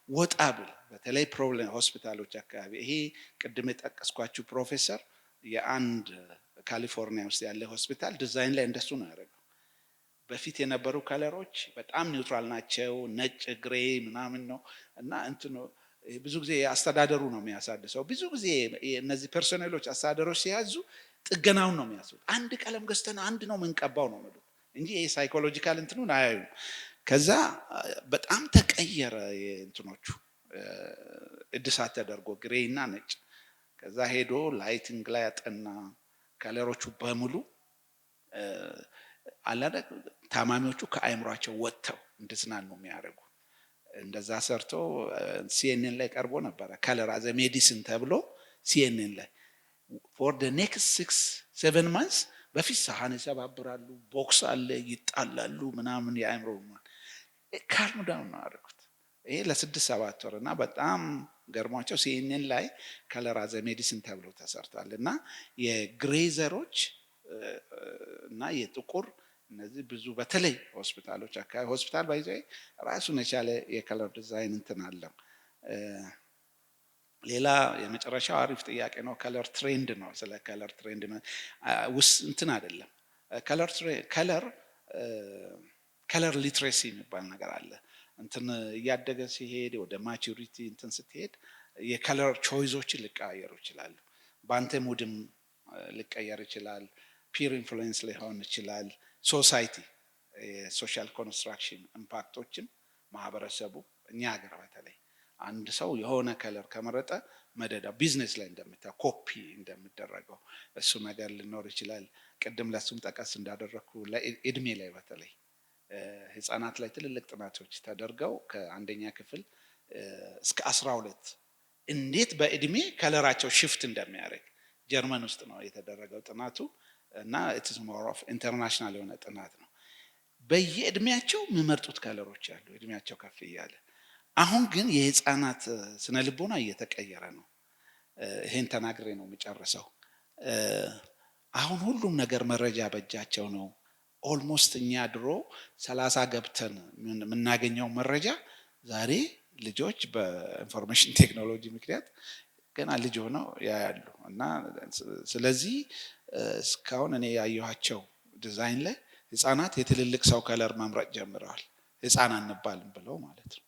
A: ወጣ ብል በተለይ ፕሮብሌም ሆስፒታሎች አካባቢ ይሄ ቅድም የጠቀስኳችሁ ፕሮፌሰር የአንድ ካሊፎርኒያ ውስጥ ያለ ሆስፒታል ዲዛይን ላይ እንደሱ ነው ያደረገው። በፊት የነበሩ ከለሮች በጣም ኒውትራል ናቸው፣ ነጭ ግሬ ምናምን ነው እና እንትኑ ብዙ ጊዜ አስተዳደሩ ነው የሚያሳድሰው። ብዙ ጊዜ እነዚህ ፐርሶኔሎች አስተዳደሮች ሲያዙ ጥገናውን ነው የሚያስቡት። አንድ ቀለም ገዝተን አንድ ነው ምንቀባው ነው የሚሉት እንጂ ይሄ ሳይኮሎጂካል እንትኑን አያዩም። ከዛ በጣም ተቀየረ እንትኖቹ እድሳት ተደርጎ ግሬ እና ነጭ። ከዛ ሄዶ ላይቲንግ ላይ ያጠና ከለሮቹ በሙሉ አላደ ታማሚዎቹ ከአይምሯቸው ወጥተው እንድዝናኑ ነው የሚያደርጉ። እንደዛ ሰርቶ ሲኤንኤን ላይ ቀርቦ ነበር ከለር አዘ ሜዲሲን ተብሎ ሲኤንኤን ላይ for the next 6-7 months በፊት ሳህን ይሰባብራሉ፣ ቦክስ አለ፣ ይጣላሉ ምናምን የአእምሮ ካልም ዳውን ነው አደረጉት። ይሄ ለ6-7 ወር እና በጣም ገርሟቸው ሲኤንኤን ላይ ከለር አዘ ሜዲሲን ተብሎ ተሰርቷል። እና የግሬዘሮች እና የጥቁር እነዚህ ብዙ በተለይ ሆስፒታሎች አካባቢ ሆስፒታል ባይዘይ ራሱን የቻለ የከለር ዲዛይን እንትን አለው። ሌላ የመጨረሻው አሪፍ ጥያቄ ነው። ከለር ትሬንድ ነው። ስለ ከለር ትሬንድ ውስጥ እንትን አይደለም። ከለር ሊትሬሲ የሚባል ነገር አለ። እንትን እያደገ ሲሄድ ወደ ማቹሪቲ እንትን ስትሄድ የከለር ቾይዞችን ሊቀያየሩ ይችላሉ። በአንተ ሙድም ሊቀየር ይችላል። ፒር ኢንፍሉዌንስ ሊሆን ይችላል። ሶሳይቲ የሶሻል ኮንስትራክሽን ኢምፓክቶችን ማህበረሰቡ እኛ ሀገር በተለይ አንድ ሰው የሆነ ከለር ከመረጠ መደዳ ቢዝነስ ላይ እንደምታ ኮፒ እንደሚደረገው እሱ ነገር ሊኖር ይችላል። ቅድም ለሱም ጠቀስ እንዳደረኩ ለእድሜ ላይ በተለይ ህፃናት ላይ ትልልቅ ጥናቶች ተደርገው ከአንደኛ ክፍል እስከ 12 እንዴት በእድሜ ከለራቸው ሽፍት እንደሚያደርግ ጀርመን ውስጥ ነው የተደረገው ጥናቱ እና it is more of international የሆነ ጥናት ነው። በየእድሜያቸው የሚመርጡት ከለሮች አሉ እድሜያቸው ከፍ እያለ። አሁን ግን የህፃናት ስነ ልቦና እየተቀየረ ነው። ይሄን ተናግሬ ነው የሚጨርሰው። አሁን ሁሉም ነገር መረጃ በእጃቸው ነው። ኦልሞስት እኛ ድሮ 30 ገብተን የምናገኘው መረጃ ዛሬ ልጆች በኢንፎርሜሽን ቴክኖሎጂ ምክንያት ገና ልጅ ሆነው ያያሉ። እና ስለዚህ እስካሁን እኔ ያየኋቸው ዲዛይን ላይ ህፃናት የትልልቅ ሰው ከለር መምረጥ ጀምረዋል። ህፃን አንባልም ብለው ማለት ነው።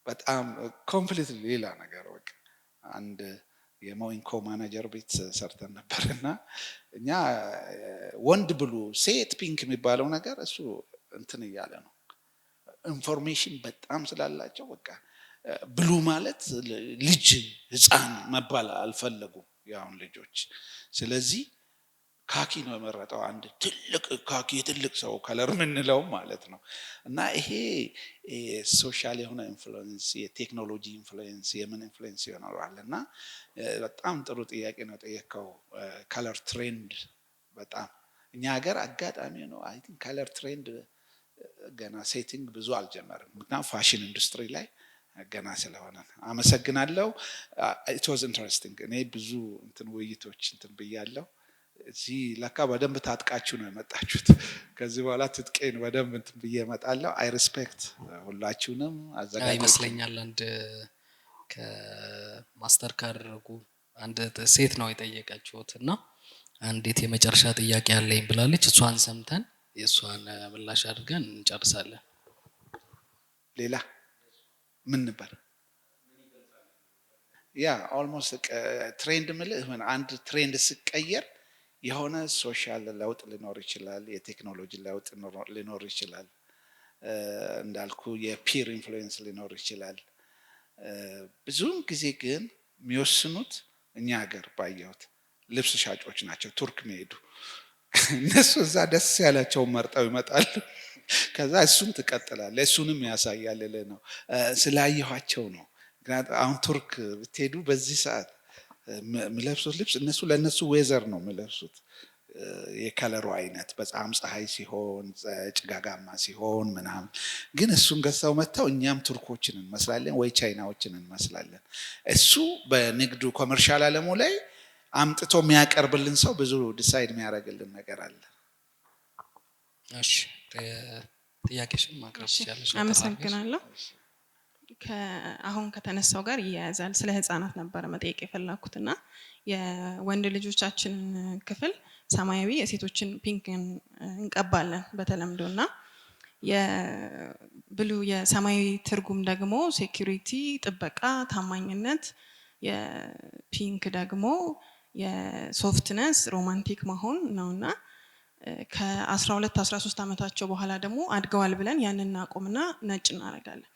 A: በጣም ኮምፕሊት ሌላ ነገር በቃ አንድ የሞኢንኮ ማናጀር ቤት ሰርተን ነበርና እኛ ወንድ ብሉ ሴት ፒንክ የሚባለው ነገር እሱ እንትን እያለ ነው። ኢንፎርሜሽን በጣም ስላላቸው በቃ ብሉ ማለት ልጅ ህፃን መባል አልፈለጉም ያውን ልጆች። ስለዚህ ካኪ ነው የመረጠው። አንድ ትልቅ ካኪ የትልቅ ሰው ከለር ምንለው ማለት ነው። እና ይሄ ሶሻል የሆነ ኢንፍሉዌንስ የቴክኖሎጂ ኢንፍሉዌንስ የምን ኢንፍሉዌንስ ይኖራል። እና በጣም ጥሩ ጥያቄ ነው ጠየቀው። ከለር ትሬንድ በጣም እኛ ሀገር አጋጣሚ ነው። አይ ቲንክ ከለር ትሬንድ ገና ሴቲንግ ብዙ አልጀመረም። ምክንያቱም ፋሽን ኢንዱስትሪ ላይ ገና ስለሆነ። አመሰግናለሁ። ኢት ዋዝ ኢንትረስቲንግ። እኔ ብዙ እንትን ውይይቶች እንትን ብያለሁ። እዚህ ለካ በደንብ ታጥቃችሁ ነው የመጣችሁት። ከዚህ በኋላ ትጥቄን በደንብ እንትን ብዬ እመጣለሁ። አይ ሪስፔክት ሁላችሁንም አዘጋጅ
J: ይመስለኛል። አንድ ከማስተር ካደረጉ አንድ ሴት ነው የጠየቀችሁት እና አንዲት የመጨረሻ ጥያቄ አለኝ ብላለች። እሷን ሰምተን የእሷን ምላሽ አድርገን እንጨርሳለን።
A: ሌላ ምን ነበር? ያ ኦልሞስት ትሬንድ ምልህ አንድ ትሬንድ ሲቀየር የሆነ ሶሻል ለውጥ ሊኖር ይችላል። የቴክኖሎጂ ለውጥ ሊኖር ይችላል። እንዳልኩ የፒር ኢንፍሉዌንስ ሊኖር ይችላል። ብዙውን ጊዜ ግን የሚወስኑት እኛ ሀገር ባየሁት ልብስ ሻጮች ናቸው። ቱርክ መሄዱ እነሱ እዛ ደስ ያላቸውን መርጠው ይመጣሉ። ከዛ እሱን ትቀጥላለህ። እሱንም ያሳያል ነው ስላየኋቸው ነው። ምክንያቱም አሁን ቱርክ ብትሄዱ በዚህ ሰዓት የሚለብሱት ልብስ እነሱ ለነሱ ዌዘር ነው የሚለብሱት። የከለሩ አይነት በጣም ፀሐይ ሲሆን ጭጋጋማ ሲሆን ምናምን። ግን እሱን ገዝተው መጥተው እኛም ቱርኮችን እንመስላለን ወይ ቻይናዎችን እንመስላለን። እሱ በንግዱ ኮመርሻል አለሙ ላይ አምጥቶ የሚያቀርብልን ሰው ብዙ ዲሳይድ የሚያደርግልን ነገር አለ።
J: እሺ ጥያቄሽን ማቅረብ ትችላለሽ።
K: አመሰግናለሁ። አሁን ከተነሳው ጋር ይያያዛል። ስለ ህፃናት ነበረ መጠየቅ የፈለኩትና የወንድ ልጆቻችንን ክፍል ሰማያዊ የሴቶችን ፒንክ እንቀባለን በተለምዶና የብሉ የሰማያዊ ትርጉም ደግሞ ሴኩሪቲ፣ ጥበቃ፣ ታማኝነት፣ የፒንክ ደግሞ የሶፍትነስ ሮማንቲክ መሆን ነውና ከ12 13 ዓመታቸው በኋላ ደግሞ አድገዋል ብለን ያንን እናቆምና ነጭ እናደርጋለን።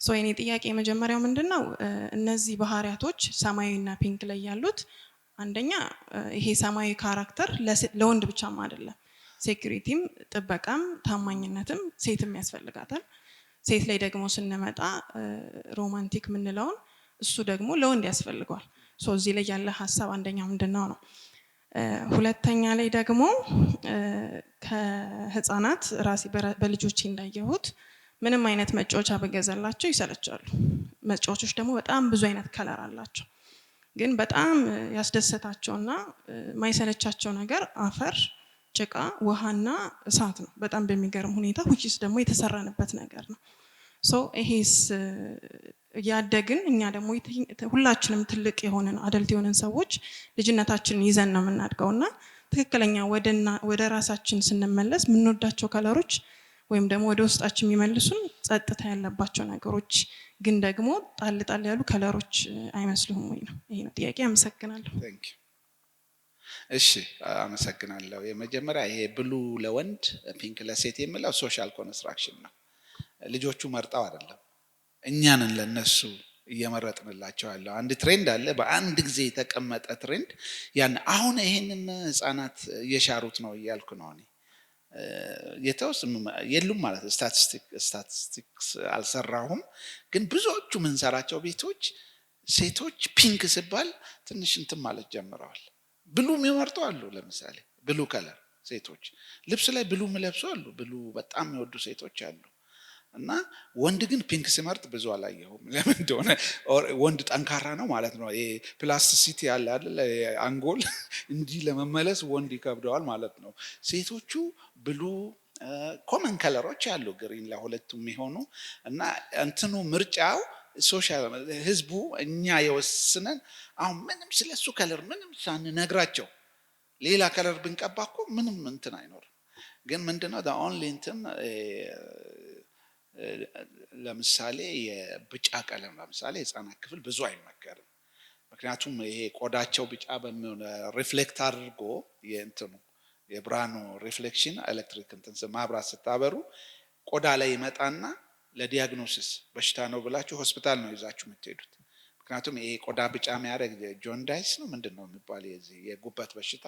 K: ሶ የኔ ጥያቄ የመጀመሪያው ምንድነው እነዚህ ባህሪያቶች ሰማያዊና ፒንክ ላይ ያሉት አንደኛ ይሄ ሰማያዊ ካራክተር ለወንድ ብቻም አይደለም፣ ሴኩሪቲም፣ ጥበቃም፣ ታማኝነትም ሴትም ያስፈልጋታል። ሴት ላይ ደግሞ ስንመጣ ሮማንቲክ ምንለውን እሱ ደግሞ ለወንድ ያስፈልገዋል። ሶ እዚህ ላይ ያለ ሐሳብ አንደኛው ምንድነው ነው። ሁለተኛ ላይ ደግሞ ከህፃናት ራሴ በልጆቼ እንዳየሁት ምንም አይነት መጫወቻ በገዛላቸው ይሰለቻሉ። መጫወቾች ደግሞ በጣም ብዙ አይነት ከለር አላቸው። ግን በጣም ያስደሰታቸውና ማይሰለቻቸው ነገር አፈር፣ ጭቃ፣ ውሃና እሳት ነው። በጣም በሚገርም ሁኔታ which ደግሞ የተሰራንበት ነገር ነው። ሶ ይሄስ ያደግን እኛ ደግሞ ሁላችንም ትልቅ የሆነን አደልት የሆነን ሰዎች ልጅነታችንን ይዘን ነው የምናድገውና ትክክለኛ ወደ ራሳችን ስንመለስ የምንወዳቸው ከለሮች ወይም ደግሞ ወደ ውስጣችን የሚመልሱን ጸጥታ ያለባቸው ነገሮች ግን ደግሞ ጣል ጣል ያሉ ከለሮች አይመስሉም ወይ ነው? ይሄ ነው ጥያቄ። አመሰግናለሁ።
A: እሺ አመሰግናለሁ። የመጀመሪያ ይሄ ብሉ ለወንድ ፒንክ ለሴት የሚለው ሶሻል ኮንስትራክሽን ነው። ልጆቹ መርጠው አይደለም፣ እኛንን ለነሱ እየመረጥንላቸው ያለው አንድ ትሬንድ አለ። በአንድ ጊዜ የተቀመጠ ትሬንድ ያን አሁን ይሄንን ህፃናት እየሻሩት ነው እያልኩ ነው እኔ። የሉም ማለት ስታቲስቲክስ አልሰራሁም፣ ግን ብዙዎቹ ምንሰራቸው ቤቶች ሴቶች ፒንክ ሲባል ትንሽ እንትን ማለት ጀምረዋል። ብሉ የሚመርጡ አሉ። ለምሳሌ ብሉ ከለር ሴቶች ልብስ ላይ ብሉ የሚለብሱ አሉ። ብሉ በጣም የሚወዱ ሴቶች አሉ። እና ወንድ ግን ፒንክ ሲመርጥ ብዙ አላየሁም። ለምን እንደሆነ ወንድ ጠንካራ ነው ማለት ነው። ይሄ ፕላስቲሲቲ ያለ አይደል አንጎል እንዲህ ለመመለስ ወንድ ይከብደዋል ማለት ነው። ሴቶቹ ብሉ ኮመን ከለሮች አሉ፣ ግሪን ለሁለቱም የሚሆኑ እና እንትኑ ምርጫው ሶሻል ህዝቡ እኛ የወስነን አሁን ምንም ስለሱ ከለር ምንም ሳንነግራቸው ሌላ ከለር ብንቀባ እኮ ምንም እንትን አይኖርም። ግን ምንድነው ኦንሊ እንትን ለምሳሌ የብጫ ቀለም ለምሳሌ የህፃናት ክፍል ብዙ አይመከርም። ምክንያቱም ይሄ ቆዳቸው ቢጫ በሚሆን ሪፍሌክት አድርጎ የእንትኑ የብርሃኑ ሪፍሌክሽን ኤሌክትሪክ እንትን ማብራት ስታበሩ ቆዳ ላይ ይመጣና ለዲያግኖሲስ በሽታ ነው ብላችሁ ሆስፒታል ነው ይዛችሁ የምትሄዱት። ምክንያቱም ይሄ ቆዳ ቢጫ የሚያደርግ ጆንዳይስ ነው ምንድነው የሚባለው የጉበት በሽታ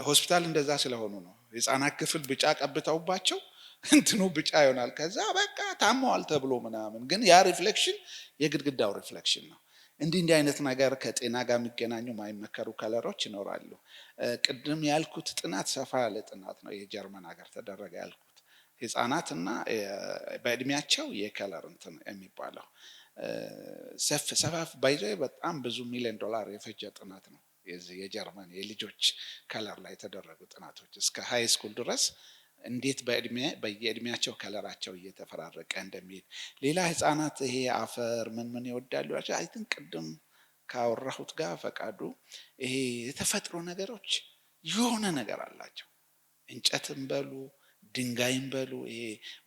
A: ሆስፒታል እንደዛ ስለሆኑ ነው። የህፃናት ክፍል ቢጫ ቀብተውባቸው እንትኑ ቢጫ ይሆናል። ከዛ በቃ ታመዋል ተብሎ ምናምን፣ ግን ያ ሪፍሌክሽን የግድግዳው ሪፍሌክሽን ነው። እንዲህ አይነት ነገር ከጤና ጋር የሚገናኙ ማይመከሩ ከለሮች ይኖራሉ። ቅድም ያልኩት ጥናት ሰፋ ያለ ጥናት ነው፣ የጀርመን ሀገር ተደረገ ያልኩት ህፃናትና በእድሜያቸው የከለር እንትን የሚባለው ሰፋፍ ባይዘ በጣም ብዙ ሚሊዮን ዶላር የፈጀ ጥናት ነው። የጀርመን የልጆች ከለር ላይ የተደረጉ ጥናቶች እስከ ሃይ ስኩል ድረስ እንዴት በየእድሜያቸው ከለራቸው እየተፈራረቀ እንደሚሄድ። ሌላ ህፃናት ይሄ አፈር ምን ይወዳሉ? አይ ቲንክ ቅድም ካወራሁት ጋር ፈቃዱ ይሄ የተፈጥሮ ነገሮች የሆነ ነገር አላቸው። እንጨትም በሉ ድንጋይም በሉ ይሄ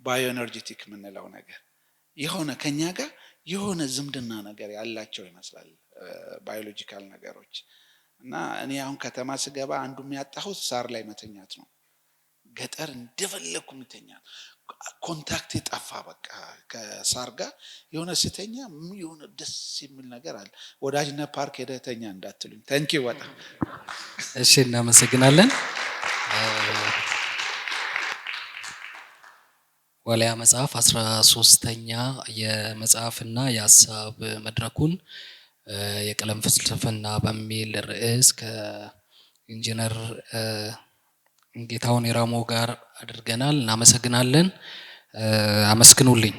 A: ባዮኤነርጂቲክ የምንለው ነገር የሆነ ከኛ ጋር የሆነ ዝምድና ነገር ያላቸው ይመስላል ባዮሎጂካል ነገሮች። እና እኔ አሁን ከተማ ስገባ አንዱ የሚያጣሁት ሳር ላይ መተኛት ነው። ገጠር እንደፈለኩ ምተኛ ኮንታክት የጠፋ በቃ ከሳር ጋር የሆነ ስተኛ የሆነ ደስ የሚል ነገር አለ። ወዳጅነት ፓርክ ሄደተኛ እንዳትሉኝ። ታንኪዩ በጣም
J: እሺ፣ እናመሰግናለን። ዋልያ መጽሐፍ 13ኛ የመጽሐፍና የሀሳብ መድረኩን የቀለም ፍልስፍና በሚል ርዕስ ከኢንጂነር ጌታሁን የራሞ ጋር አድርገናል። እናመሰግናለን። አመስግኑልኝ።